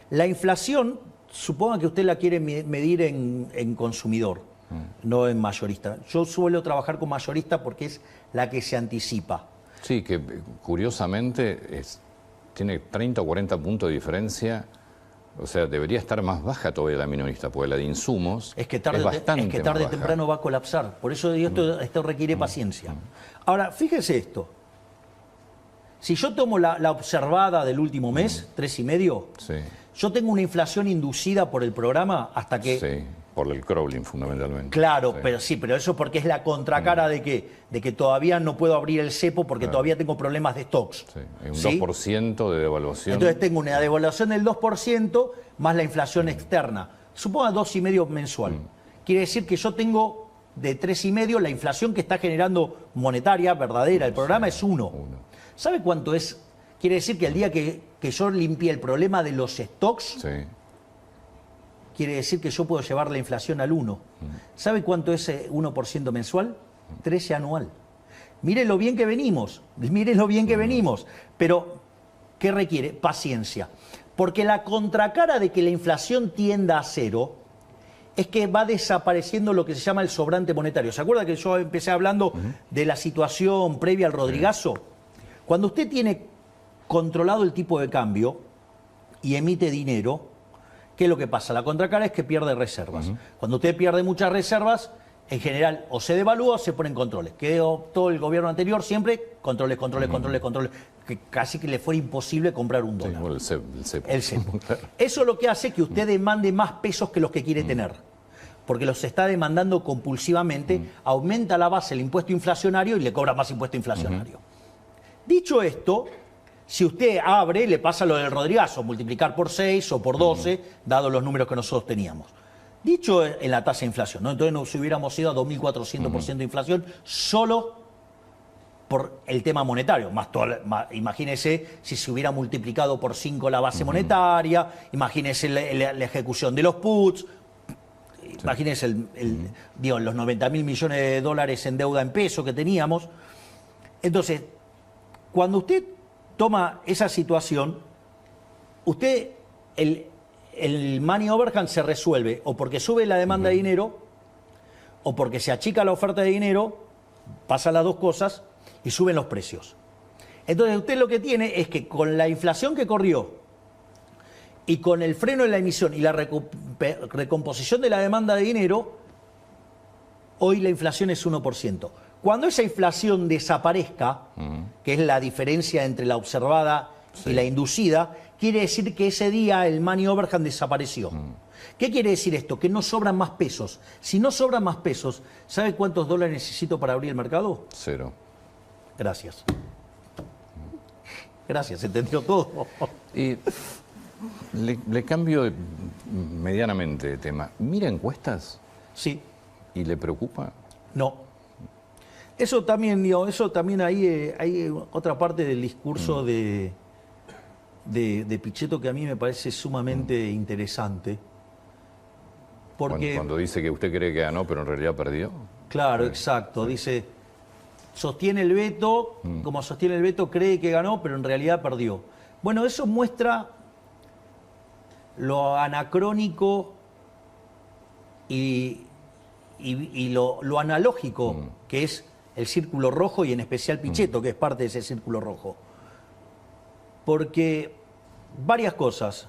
La inflación, suponga que usted la quiere medir en consumidor, no en mayorista. Yo suelo trabajar con mayorista porque es la que se anticipa. Sí, que curiosamente tiene 30 o 40 puntos de diferencia. O sea, debería estar más baja todavía la minorista, porque la de insumos es tarde o temprano va a colapsar. Por eso digo, esto requiere paciencia. Ahora, fíjese esto. Si yo tomo la observada del último mes, 3,5, yo tengo una inflación inducida por el programa hasta que... Sí, por el crawling fundamentalmente. Claro, pero eso porque es la contracara de que todavía no puedo abrir el cepo porque todavía tengo problemas de stocks. Un 2% de devaluación. Entonces tengo una devaluación del 2% más la inflación externa. Suponga 2,5 mensual. Quiere decir que yo tengo de 3,5, la inflación que está generando monetaria, verdadera, el programa es 1. ¿Sabe cuánto es? Quiere decir que el día que yo limpie el problema de los stocks, quiere decir que yo puedo llevar la inflación al 1. ¿Sabe cuánto es 1% mensual? 13 anual. Mire lo bien que venimos, pero ¿qué requiere? Paciencia. Porque la contracara de que la inflación tienda a cero es que va desapareciendo lo que se llama el sobrante monetario. ¿Se acuerda que yo empecé hablando de la situación previa al Rodrigazo? Cuando usted tiene controlado el tipo de cambio y emite dinero, ¿qué es lo que pasa? La contracara es que pierde reservas. Cuando usted pierde muchas reservas, en general o se devalúa o se ponen controles. Quedó todo el gobierno anterior siempre controles, que casi que le fue imposible comprar un dólar. Bueno, el cepo. Eso es lo que hace que usted demande más pesos que los que quiere tener. Porque los está demandando compulsivamente, aumenta la base el impuesto inflacionario y le cobra más impuesto inflacionario. Dicho esto, si usted abre, le pasa lo del Rodrigazo, multiplicar por 6 o por 12, dado los números que nosotros teníamos. Dicho en la tasa de inflación, ¿no? Entonces nos hubiéramos ido a 2.400% de inflación solo por el tema monetario. Imagínese si se hubiera multiplicado por 5 la base monetaria, imagínese la ejecución de los puts, imagínese los 90.000 millones de dólares en deuda en peso que teníamos. Entonces, cuando usted toma esa situación, usted, el money overhang se resuelve o porque sube la demanda de dinero o porque se achica la oferta de dinero, pasan las dos cosas y suben los precios. Entonces usted lo que tiene es que con la inflación que corrió y con el freno en la emisión y la recomposición de la demanda de dinero, hoy la inflación es 1%. Cuando esa inflación desaparezca, que es la diferencia entre la observada y la inducida, quiere decir que ese día el money overhang desapareció. ¿Qué quiere decir esto? Que no sobran más pesos. Si no sobran más pesos, ¿sabe cuántos dólares necesito para abrir el mercado? 0. Gracias. Gracias, entendió todo. Y le cambio medianamente de tema. ¿Mira encuestas? Sí. ¿Y le preocupa? No. Eso también, digo, ahí hay otra parte del discurso de Pichetto que a mí me parece sumamente interesante. Porque, Cuando dice que usted cree que ganó, pero en realidad perdió. claro, exacto. Dice, sostiene el veto, como sostiene el veto, cree que ganó, pero en realidad perdió. Bueno, eso muestra lo anacrónico y lo analógico que es el círculo rojo y en especial Pichetto, que es parte de ese círculo rojo. Porque varias cosas.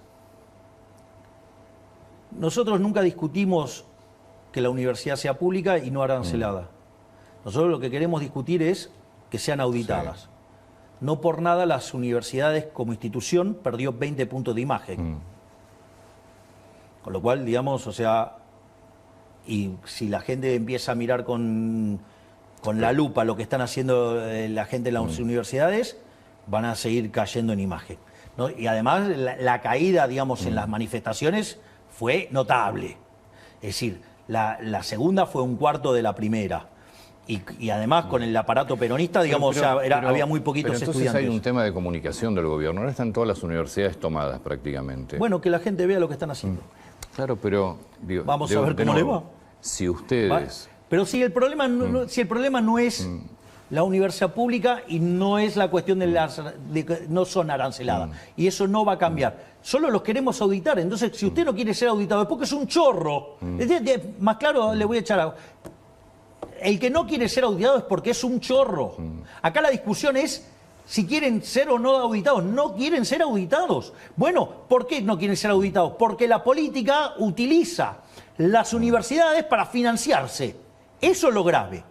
Nosotros nunca discutimos que la universidad sea pública y no arancelada. Nosotros lo que queremos discutir es que sean auditadas. Sí. No por nada las universidades como institución perdió 20 puntos de imagen. Con lo cual, digamos, o sea, y si la gente empieza a mirar con la lupa lo que están haciendo la gente en las universidades, van a seguir cayendo en imagen, ¿no? Y además la caída, digamos, en las manifestaciones fue notable. Es decir, la segunda fue un cuarto de la primera. Y además con el aparato peronista, digamos, había muy poquitos entonces estudiantes. hay un tema de comunicación del gobierno. Ahora están todas las universidades tomadas prácticamente. Bueno, que la gente vea lo que están haciendo. Claro, pero... digo, Vamos a ver cómo le va. Si ustedes... Pero si el problema no es la universidad pública y no es la cuestión de que no son aranceladas. Y eso no va a cambiar. Solo los queremos auditar. Entonces, si usted no quiere ser auditado es porque es un chorro. Más claro, le voy a echar agua. El que no quiere ser auditado es porque es un chorro. Acá la discusión es si quieren ser o no auditados. No quieren ser auditados. Bueno, ¿por qué no quieren ser auditados? Porque la política utiliza las universidades para financiarse. Eso es lo grave.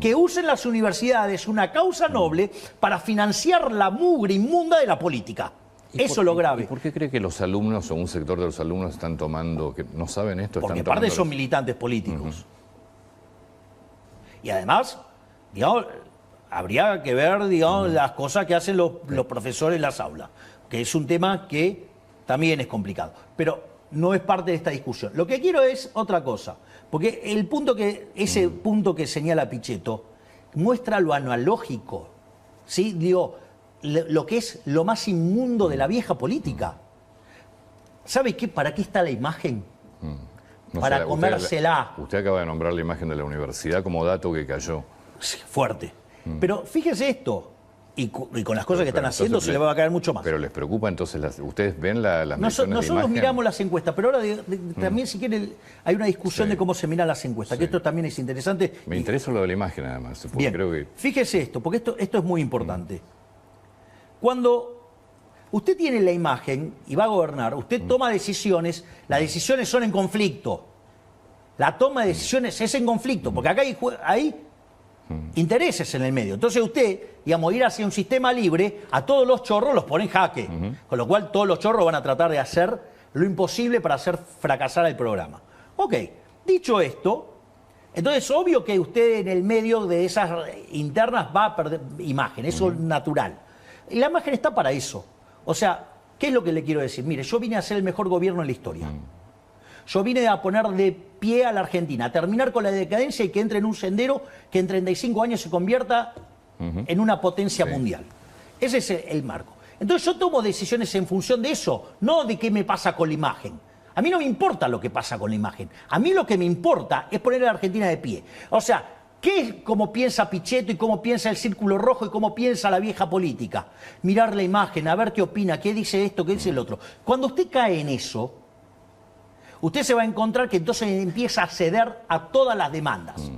Que usen las universidades una causa noble para financiar la mugre inmunda de la política. Eso es lo grave. ¿Y por qué cree que los alumnos o un sector de los alumnos están tomando, que no saben esto? Porque están aparte son militantes políticos. Y además, digamos, habría que ver, digamos, las cosas que hacen los profesores en las aulas, que es un tema que también es complicado. Pero no es parte de esta discusión. Lo que quiero es otra cosa, porque ese punto que señala Pichetto muestra lo analógico, ¿sí? Digo, lo que es lo más inmundo de la vieja política. ¿Sabe qué? ¿Para qué está la imagen? No para sé, comérsela. Usted acaba de nombrar la imagen de la universidad como dato que cayó. Sí, fuerte. Pero fíjese esto, y con las cosas que están haciendo se le va a caer mucho más. Pero les preocupa entonces, ustedes ven las mediciones de Nosotros imagen. miramos las encuestas, pero ahora también si quieren hay una discusión de cómo se miran las encuestas, que esto también es interesante. Me interesa lo de la imagen además. Porque Bien, creo que... fíjese esto, porque esto es muy importante. Cuando usted tiene la imagen y va a gobernar, usted toma decisiones, las decisiones son en conflicto. La toma de decisiones es en conflicto, porque acá hay intereses en el medio. Entonces usted, digamos, ir hacia un sistema libre, a todos los chorros los pone en jaque. Con lo cual todos los chorros van a tratar de hacer lo imposible para hacer fracasar el programa. Ok, dicho esto, entonces obvio que usted en el medio de esas internas va a perder imagen, eso es natural. Y la imagen está para eso. O sea, ¿qué es lo que le quiero decir? Mire, yo vine a ser el mejor gobierno en la historia. Yo vine a poner de pie a la Argentina, a terminar con la decadencia y que entre en un sendero que en 35 años se convierta en una potencia mundial. Ese es el marco. Entonces yo tomo decisiones en función de eso, no de qué me pasa con la imagen. A mí no me importa lo que pasa con la imagen. A mí lo que me importa es poner a la Argentina de pie. O sea, ¿qué es cómo piensa Pichetto y cómo piensa el Círculo Rojo y cómo piensa la vieja política? Mirar la imagen, a ver qué opina, qué dice esto, qué dice el otro. Cuando usted cae en eso, usted se va a encontrar que entonces empieza a ceder a todas las demandas.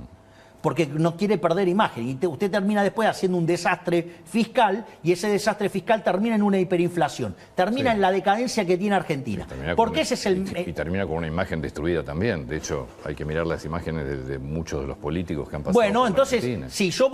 Porque no quiere perder imagen. Y usted termina después haciendo un desastre fiscal y ese desastre fiscal termina en una hiperinflación. Termina en la decadencia que tiene Argentina. Porque ese es y termina con una imagen destruida también. De hecho, hay que mirar las imágenes de muchos de los políticos que han pasado. Bueno, por entonces, Argentina. si yo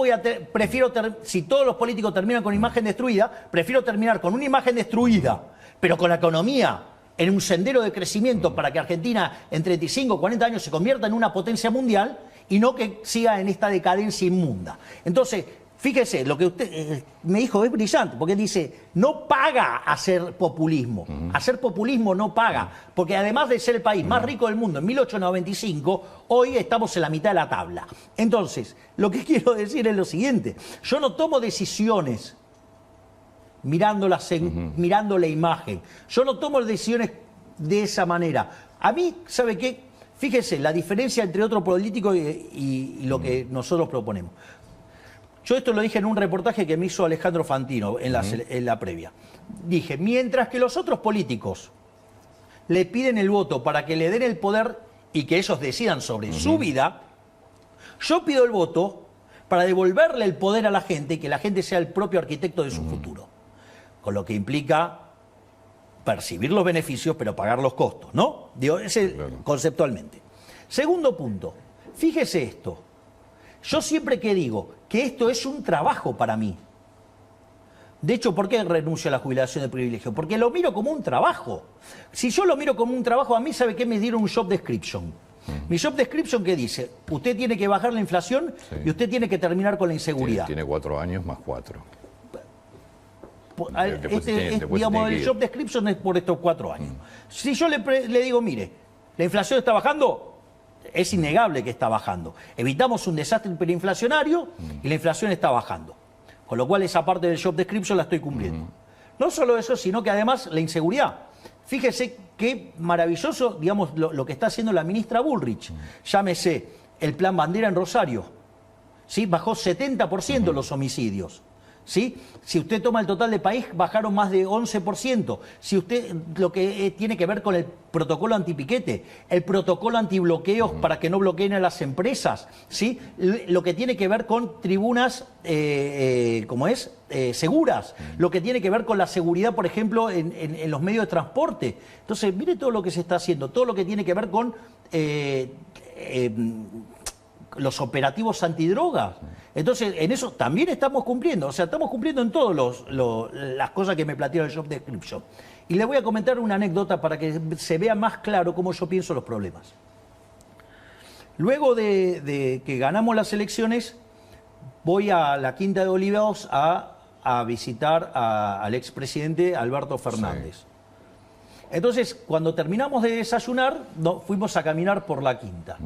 si todos los políticos terminan con imagen destruida, prefiero terminar con una imagen destruida, pero con la economía en un sendero de crecimiento para que Argentina en 35 o 40 años se convierta en una potencia mundial y no que siga en esta decadencia inmunda. Entonces, Fíjese, lo que usted me dijo es brillante, porque dice, no paga hacer populismo. Hacer populismo no paga, porque además de ser el país más rico del mundo en 1895, hoy estamos en la mitad de la tabla. Entonces, lo que quiero decir es lo siguiente, yo no tomo decisiones mirando la imagen, yo no tomo decisiones de esa manera. A mí, ¿sabe qué? Fíjese, la diferencia entre otro político y lo que nosotros proponemos. Yo esto lo dije en un reportaje que me hizo Alejandro Fantino en la previa. Dije, mientras que los otros políticos le piden el voto para que le den el poder y que ellos decidan sobre su vida, yo pido el voto para devolverle el poder a la gente y que la gente sea el propio arquitecto de su futuro. Con lo que implica percibir los beneficios pero pagar los costos, ¿no? Digo, ese conceptualmente. Segundo punto, fíjese esto. Yo siempre que digo que esto es un trabajo para mí. De hecho, ¿por qué renuncio a la jubilación de privilegio? Porque lo miro como un trabajo. Si yo lo miro como un trabajo, a mí, ¿sabe qué? Me dieron un job description. Mi job description, ¿qué dice? Usted tiene que bajar la inflación y usted tiene que terminar con la inseguridad. Tiene 4 años más 4. Digamos, el job description es por estos 4 años. Si yo le digo, mire, la inflación está bajando, es innegable que está bajando. Evitamos un desastre hiperinflacionario y la inflación está bajando. Con lo cual esa parte del job description la estoy cumpliendo. No solo eso, sino que además la inseguridad. Fíjese qué maravilloso, digamos, lo que está haciendo la ministra Bullrich. Llámese el plan Bandera en Rosario. ¿Sí? Bajó 70% los homicidios. ¿Sí? Si usted toma el total del país, bajaron más de 11%. Si usted, lo que tiene que ver con el protocolo antipiquete, el protocolo antibloqueos para que no bloqueen a las empresas, ¿sí? Lo que tiene que ver con tribunas, seguras, lo que tiene que ver con la seguridad, por ejemplo, en los medios de transporte. Entonces, mire todo lo que se está haciendo, todo lo que tiene que ver con los operativos antidrogas. Entonces, en eso también estamos cumpliendo. O sea, estamos cumpliendo en todas las cosas que me plantearon el job description. Y le voy a comentar una anécdota para que se vea más claro cómo yo pienso los problemas. Luego de que ganamos las elecciones, voy a la Quinta de Olivos a visitar al expresidente Alberto Fernández. Sí. Entonces, cuando terminamos de desayunar, fuimos a caminar por la Quinta.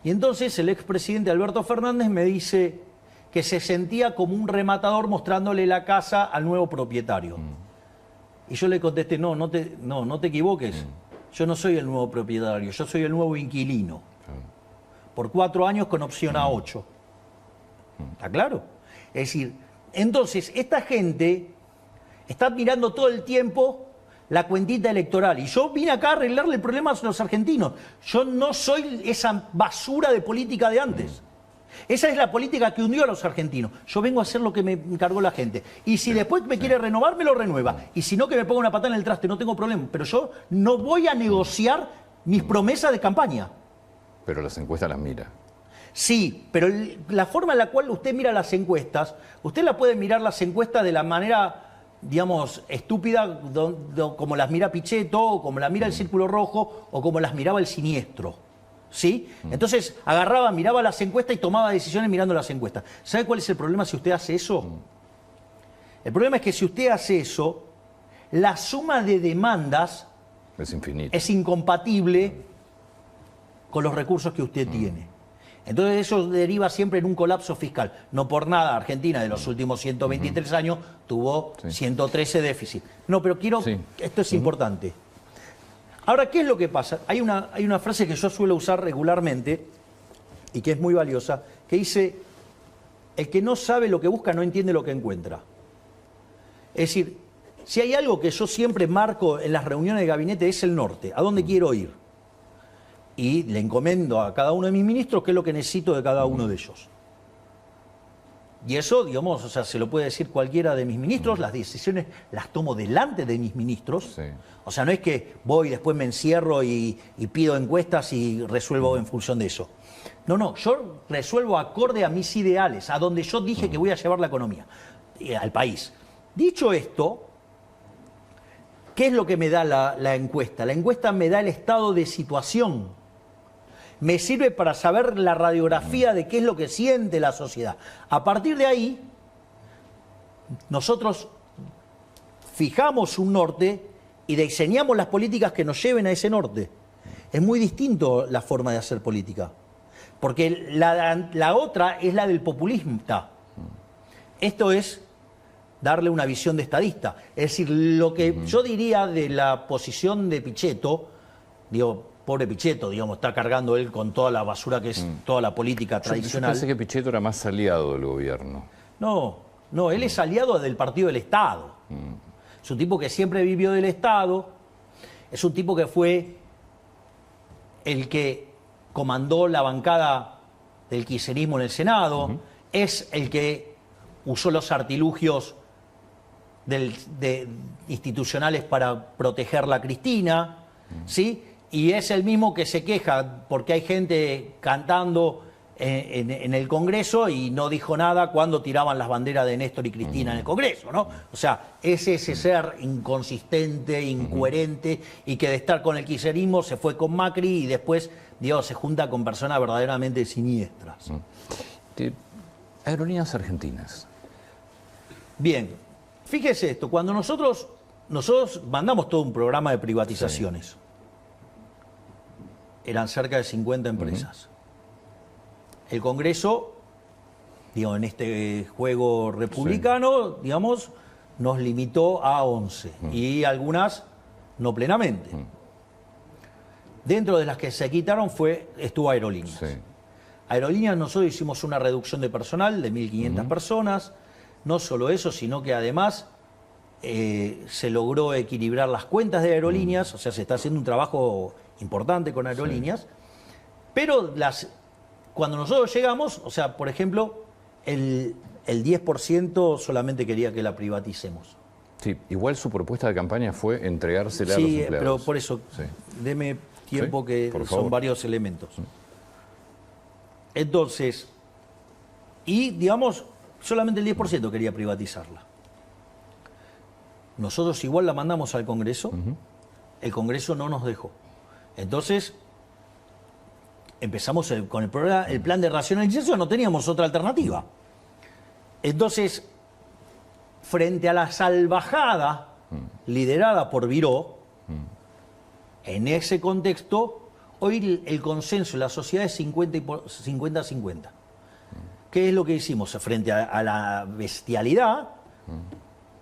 Y entonces el expresidente Alberto Fernández me dice que se sentía como un rematador mostrándole la casa al nuevo propietario. Y yo le contesté, no te equivoques. Yo no soy el nuevo propietario, yo soy el nuevo inquilino. Por 4 años con opción a 8. ¿Está claro? Es decir, entonces esta gente está mirando todo el tiempo la cuentita electoral. Y yo vine acá a arreglarle el problema a los argentinos. Yo no soy esa basura de política de antes. Esa es la política que hundió a los argentinos. Yo vengo a hacer lo que me encargó la gente. Y si después me quiere renovar, me lo renueva. Y si no, que me ponga una patada en el traste, no tengo problema. Pero yo no voy a negociar mis promesas de campaña. Pero las encuestas las mira. Sí, pero la forma en la cual usted mira las encuestas, usted la puede mirar las encuestas de la manera, digamos, estúpida, como las mira Pichetto, o como las mira el Círculo Rojo, o como las miraba el Siniestro. ¿Sí? Entonces agarraba, miraba las encuestas y tomaba decisiones mirando las encuestas. ¿Sabe cuál es el problema si usted hace eso? El problema es que si usted hace eso, la suma de demandas es infinita. Es incompatible con los recursos que usted tiene. Entonces eso deriva siempre en un colapso fiscal. No por nada Argentina de los últimos 123 años tuvo 113 déficit. No, pero esto es importante. Ahora, ¿qué es lo que pasa? Hay una frase que yo suelo usar regularmente y que es muy valiosa, que dice, el que no sabe lo que busca no entiende lo que encuentra. Es decir, si hay algo que yo siempre marco en las reuniones de gabinete es el norte, ¿a dónde quiero ir? Y le encomiendo a cada uno de mis ministros qué es lo que necesito de cada uno de ellos. Y eso, digamos, o sea, se lo puede decir cualquiera de mis ministros, las decisiones las tomo delante de mis ministros. Sí. O sea, no es que voy, después me encierro y pido encuestas y resuelvo en función de eso. No, yo resuelvo acorde a mis ideales, a donde yo dije que voy a llevar la economía, al país. Dicho esto, ¿qué es lo que me da la encuesta? La encuesta me da el estado de situación. Me sirve para saber la radiografía de qué es lo que siente la sociedad. A partir de ahí, nosotros fijamos un norte y diseñamos las políticas que nos lleven a ese norte. Es muy distinto la forma de hacer política, porque la otra es la del populista. Esto es darle una visión de estadista. Es decir, lo que yo diría de la posición de Pichetto, digo, pobre Pichetto, digamos, está cargando él con toda la basura que es toda la política tradicional. Yo pensé que Pichetto era más aliado del gobierno. No, él es aliado del Partido del Estado. Es un tipo que siempre vivió del Estado, es un tipo que fue el que comandó la bancada del kirchnerismo en el Senado, es el que usó los artilugios institucionales para protegerla a Cristina, ¿sí? Y es el mismo que se queja porque hay gente cantando en el Congreso y no dijo nada cuando tiraban las banderas de Néstor y Cristina en el Congreso, ¿no? O sea, es ese ser inconsistente, incoherente, y que de estar con el kirchnerismo se fue con Macri y después, Dios, se junta con personas verdaderamente siniestras. Aerolíneas Argentinas. Bien, fíjese esto, cuando nosotros mandamos todo un programa de privatizaciones, eran cerca de 50 empresas. El Congreso, digo, en este juego republicano, digamos, nos limitó a 11 y algunas no plenamente. Dentro de las que se quitaron estuvo Aerolíneas. Sí. Aerolíneas, nosotros hicimos una reducción de personal de 1.500 personas. No solo eso, sino que además se logró equilibrar las cuentas de Aerolíneas, o sea, se está haciendo un trabajo importante con Aerolíneas, sí. Pero cuando nosotros llegamos, o sea, por ejemplo, el 10% solamente quería que la privaticemos. Sí, igual su propuesta de campaña fue entregársela a los empleados. Sí, pero por eso, deme tiempo, sí, que son varios elementos. Entonces, y digamos, solamente el 10% quería privatizarla. Nosotros igual la mandamos al Congreso, el Congreso no nos dejó. Entonces, empezamos con el programa, el plan de racionalización, no teníamos otra alternativa. Entonces, frente a la salvajada liderada por Viró, en ese contexto, hoy el consenso en la sociedad es 50-50. ¿Qué es lo que hicimos? Frente a la bestialidad,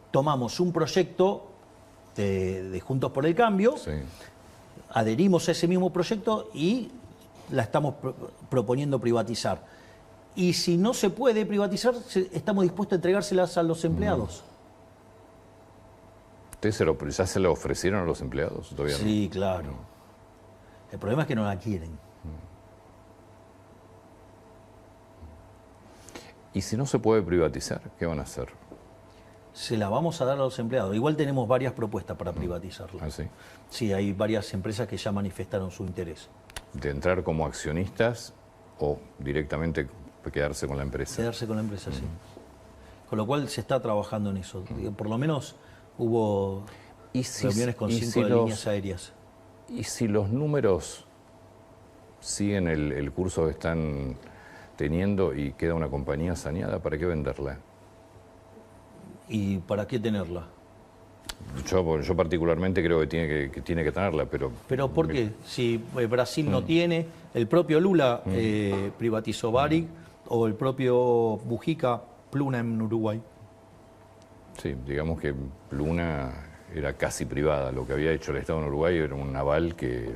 tomamos un proyecto de Juntos por el Cambio, sí. Adherimos a ese mismo proyecto y la estamos proponiendo privatizar. Y si no se puede privatizar, estamos dispuestos a entregárselas a los empleados. ¿Ustedes ya se lo ofrecieron a los empleados? ¿Todavía no? Sí, claro. El problema es que no la quieren. ¿Y si no se puede privatizar, qué van a hacer? Se la vamos a dar a los empleados. Igual tenemos varias propuestas para privatizarla. ¿Ah, sí? Sí, hay varias empresas que ya manifestaron su interés. ¿De entrar como accionistas o directamente quedarse con la empresa? Quedarse con la empresa, sí. Con lo cual se está trabajando en eso. Por lo menos hubo reuniones con 5 líneas aéreas. ¿Y si los números siguen el curso que están teniendo y queda una compañía saneada, ¿para qué venderla? ¿Y para qué tenerla? Yo particularmente creo que tiene que tenerla, pero... ¿Pero por qué? Si Brasil no tiene, el propio Lula privatizó Varig, o el propio Mujica, Pluna en Uruguay. Sí, digamos que Pluna era casi privada. Lo que había hecho el Estado en Uruguay era un aval que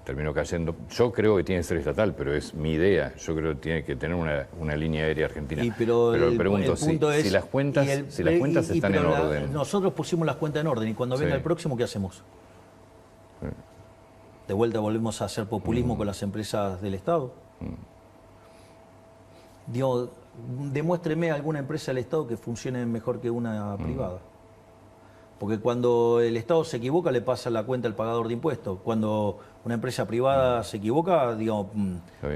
terminó cayendo. Yo creo que tiene que ser estatal, pero es mi idea. Yo creo que tiene que tener una línea aérea argentina. Pero el pregunto, si las cuentas están en orden. Nosotros pusimos las cuentas en orden y cuando venga el próximo, ¿qué hacemos? De vuelta volvemos a hacer populismo con las empresas del Estado. Digo, demuéstreme alguna empresa del Estado que funcione mejor que una privada. Porque cuando el Estado se equivoca, le pasa la cuenta al pagador de impuestos. Cuando una empresa privada se equivoca, digamos,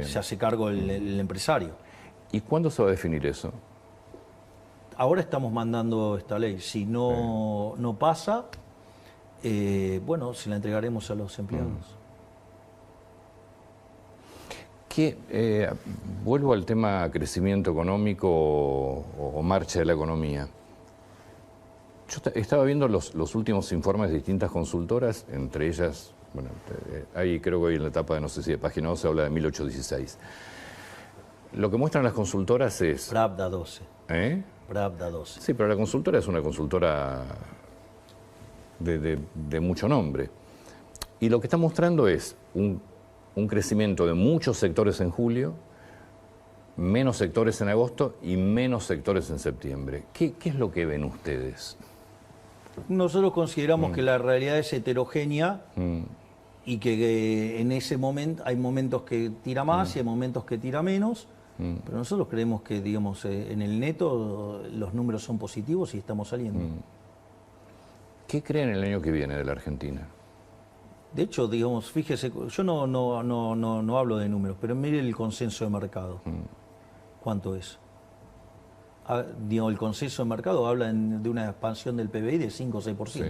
se hace cargo el empresario. ¿Y cuándo se va a definir eso? Ahora estamos mandando esta ley. Si no pasa, bueno, se la entregaremos a los empleados. Vuelvo al tema crecimiento económico o marcha de la economía. Yo estaba viendo los últimos informes de distintas consultoras, entre ellas, bueno, ahí creo que hoy en la etapa de, no sé si de página 12 habla de 1816. Lo que muestran las consultoras es... Pravda 12. ¿Eh? Pravda 12. Sí, pero la consultora es una consultora de mucho nombre. Y lo que está mostrando es un crecimiento de muchos sectores en julio, menos sectores en agosto y menos sectores en septiembre. ¿Qué es lo que ven ustedes? Nosotros consideramos que la realidad es heterogénea y que en ese momento hay momentos que tira más y hay momentos que tira menos, pero nosotros creemos que, digamos, en el neto los números son positivos y estamos saliendo. ¿Qué creen el año que viene de la Argentina? De hecho, digamos, fíjese, yo no hablo de números, pero mire el consenso de mercado. ¿Cuánto es? El consenso de mercado habla de una expansión del PBI de 5 o 6%. Sí.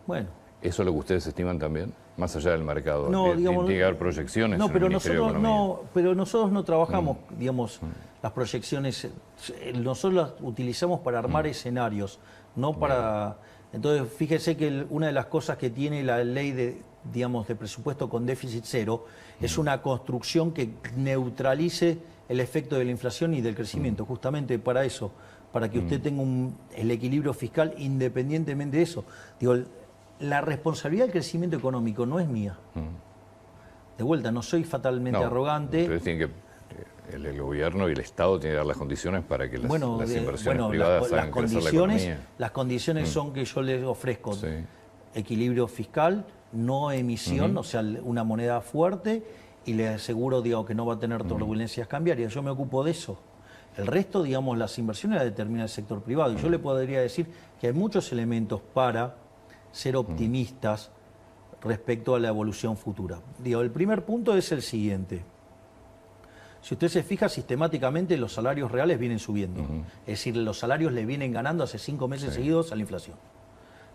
Bueno. ¿Eso es lo que ustedes estiman también? Más allá del mercado. No, digamos, tiene que haber proyecciones. No, pero en el Ministerio de Economía. pero nosotros no trabajamos, digamos, las proyecciones. Nosotros las utilizamos para armar escenarios, no para. Entonces, fíjese que una de las cosas que tiene la ley de presupuesto con déficit cero es una construcción que neutralice el efecto de la inflación y del crecimiento, justamente para eso, para que usted tenga el equilibrio fiscal independientemente de eso. Digo, la responsabilidad del crecimiento económico no es mía. De vuelta, no soy fatalmente arrogante. Ustedes tienen que, el gobierno y el Estado tienen que dar las condiciones para que las inversiones privadas hagan crecer la economía. Las condiciones son que yo les ofrezco equilibrio fiscal, no emisión, o sea, una moneda fuerte, y le aseguro, que no va a tener turbulencias cambiarias. Yo me ocupo de eso. El resto, las inversiones las determina el sector privado. Y yo le podría decir que hay muchos elementos para ser optimistas respecto a la evolución futura. El primer punto es el siguiente. Si usted se fija, sistemáticamente los salarios reales vienen subiendo. Es decir, los salarios le vienen ganando hace 5 meses seguidos a la inflación.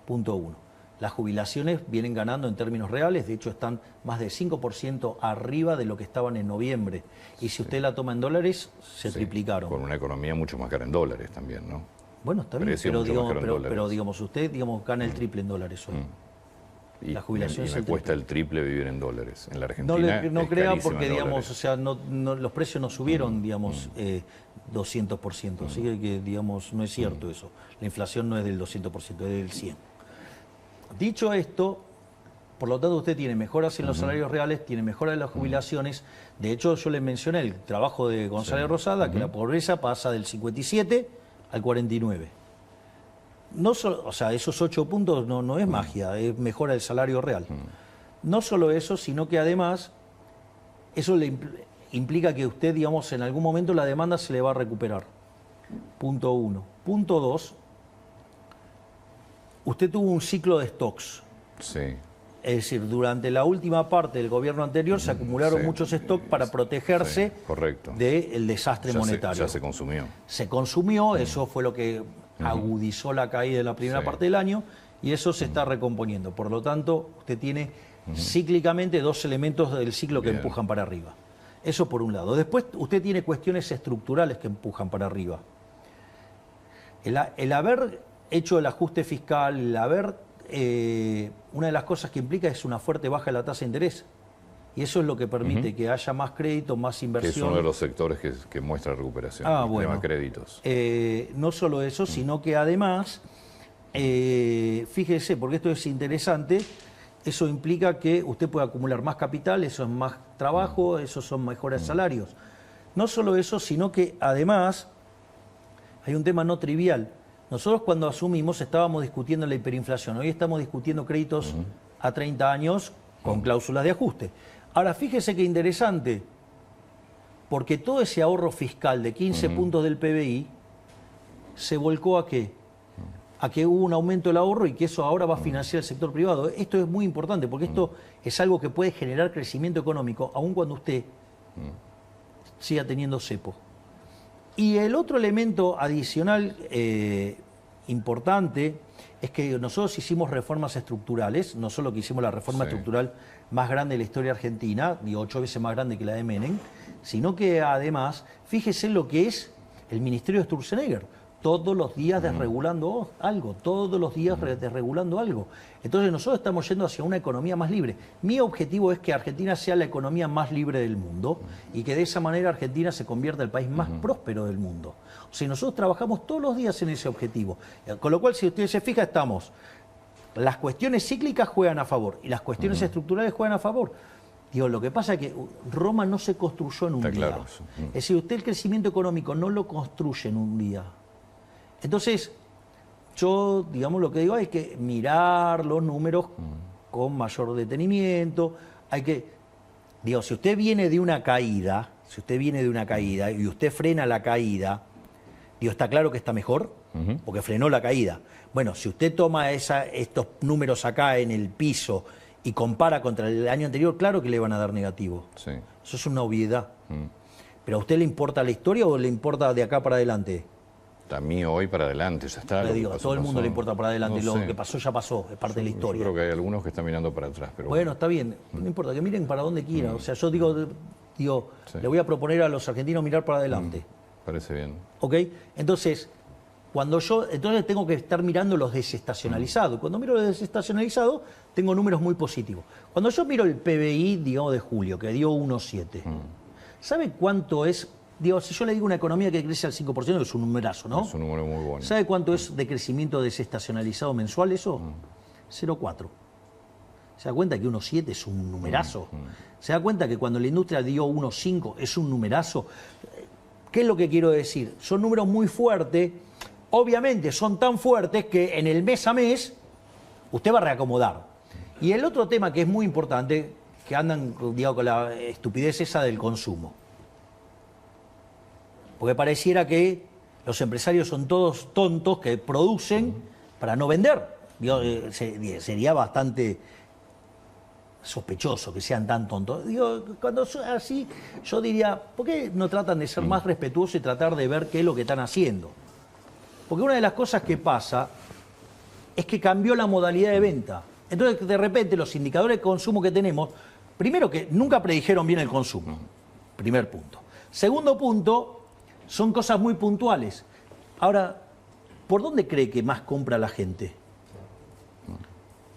Punto 1. Las jubilaciones vienen ganando en términos reales, de hecho están más de 5% arriba de lo que estaban en noviembre. Y si usted la toma en dólares, se triplicaron. Con una economía mucho más cara en dólares también, ¿no? Bueno, está bien, pero digamos, usted gana el triple en dólares hoy. Y la jubilación y me cuesta el triple vivir en dólares. En la Argentina no crea porque, los precios no subieron, 200%. Así que, no es cierto eso. La inflación no es del 200%, es del 100%. Dicho esto, por lo tanto usted tiene mejoras en los salarios reales, tiene mejoras en las jubilaciones. De hecho, yo le mencioné el trabajo de González Rosada, que la pobreza pasa del 57 al 49. No solo, esos 8 puntos no es magia, es mejora del salario real. No solo eso, sino que además eso le implica que usted, en algún momento la demanda se le va a recuperar. Punto 1. Punto 2. Usted tuvo un ciclo de stocks. Sí. Es decir, durante la última parte del gobierno anterior se acumularon muchos stocks para protegerse del desastre monetario. Ya se consumió. Se consumió, eso fue lo que agudizó la caída de la primera parte del año y eso se está recomponiendo. Por lo tanto, usted tiene cíclicamente 2 elementos del ciclo que empujan para arriba. Eso por un lado. Después usted tiene cuestiones estructurales que empujan para arriba. El haber hecho el ajuste fiscal, una de las cosas que implica es una fuerte baja de la tasa de interés. Y eso es lo que permite que haya más crédito, más inversión. Que es uno de los sectores que muestra recuperación, el tema de créditos. No solo eso, sino que además, fíjese, porque esto es interesante, eso implica que usted puede acumular más capital, eso es más trabajo, eso son mejores salarios. No solo eso, sino que además hay un tema no trivial. Nosotros cuando asumimos estábamos discutiendo la hiperinflación, hoy estamos discutiendo créditos a 30 años con cláusulas de ajuste. Ahora, fíjese qué interesante, porque todo ese ahorro fiscal de 15 puntos del PBI se volcó ¿a qué? A que hubo un aumento del ahorro y que eso ahora va a financiar el sector privado. Esto es muy importante porque esto es algo que puede generar crecimiento económico, aun cuando usted siga teniendo cepo. Y el otro elemento adicional importante es que nosotros hicimos reformas estructurales, no solo que hicimos la reforma estructural más grande de la historia argentina, 8 veces más grande que la de Menem, sino que además, fíjese lo que es el Ministerio de Sturzenegger. todos los días desregulando algo, todos los días desregulando algo. Entonces nosotros estamos yendo hacia una economía más libre. Mi objetivo es que Argentina sea la economía más libre del mundo y que de esa manera Argentina se convierta en el país más próspero del mundo. O sea, nosotros trabajamos todos los días en ese objetivo. Con lo cual, si usted se fija, las cuestiones cíclicas juegan a favor y las cuestiones estructurales juegan a favor. Digo, lo que pasa es que Roma no se construyó en un día. Claro. Es decir, usted el crecimiento económico no lo construye en un día. Entonces, yo, digamos, lo que digo es que mirar los números con mayor detenimiento. Hay que, digo, si usted viene de una caída, y usted frena la caída, digo, está claro que está mejor, porque frenó la caída. Bueno, si usted toma estos números acá en el piso y compara contra el año anterior, claro que le van a dar negativo. Sí. Eso es una obviedad. ¿Pero a usted le importa la historia o le importa de acá para adelante? A mí hoy para adelante, ya está. Le digo, a todo el mundo le importa para adelante. No Lo sé. que pasó ya pasó, es parte de la historia. Yo creo que hay algunos que están mirando para atrás. Pero Bueno, está bien, no importa, que miren para donde quieran. O sea, yo digo, Sí. le voy a proponer a los argentinos mirar para adelante. Parece bien. ¿Ok? Entonces, entonces tengo que estar mirando los desestacionalizados. Cuando miro los desestacionalizados, tengo números muy positivos. Cuando yo miro el PBI, digamos, de julio, que dio 1,7, ¿sabe cuánto es? Digo, si yo le digo una economía que crece al 5%, es un numerazo, ¿no? Es un número muy bueno. ¿Sabe cuánto es de crecimiento desestacionalizado mensual eso? 0,4. ¿Se da cuenta que 1,7 es un numerazo? ¿Se da cuenta que cuando la industria dio 1,5 es un numerazo? ¿Qué es lo que quiero decir? Son números muy fuertes. Obviamente son tan fuertes que en el mes a mes usted va a reacomodar. Y el otro tema que es muy importante, que andan, digamos, con la estupidez esa del consumo. Porque pareciera que los empresarios son todos tontos que producen para no vender. Digo, sería bastante sospechoso que sean tan tontos. Digo, cuando son así, yo diría, ¿por qué no tratan de ser más respetuosos y tratar de ver qué es lo que están haciendo? Porque una de las cosas que pasa es que cambió la modalidad de venta. Entonces, de repente, los indicadores de consumo que tenemos, primero que nunca predijeron bien el consumo. Primer punto. Segundo punto, son cosas muy puntuales. Ahora, ¿por dónde cree que más compra la gente?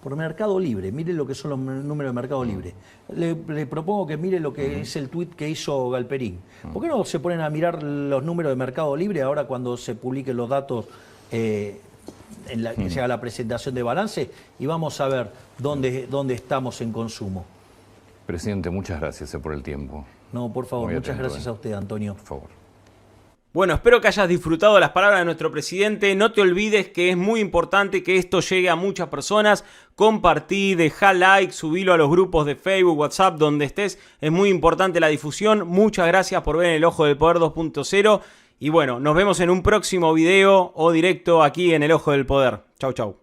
Por Mercado Libre. Mire lo que son los números de Mercado Libre. Le propongo que mire lo que es el tuit que hizo Galperín. ¿Por qué no se ponen a mirar los números de Mercado Libre ahora cuando se publiquen los datos que se haga la presentación de balance? Y vamos a ver dónde estamos en consumo. Presidente, muchas gracias por el tiempo. No, por favor, Muy muchas atento, gracias a usted, Antonio. Por favor. Bueno, espero que hayas disfrutado las palabras de nuestro presidente. No te olvides que es muy importante que esto llegue a muchas personas. Compartí, dejá like, subilo a los grupos de Facebook, WhatsApp, donde estés. Es muy importante la difusión. Muchas gracias por ver El Ojo del Poder 2.0. Y bueno, nos vemos en un próximo video o directo aquí en El Ojo del Poder. Chau, chau.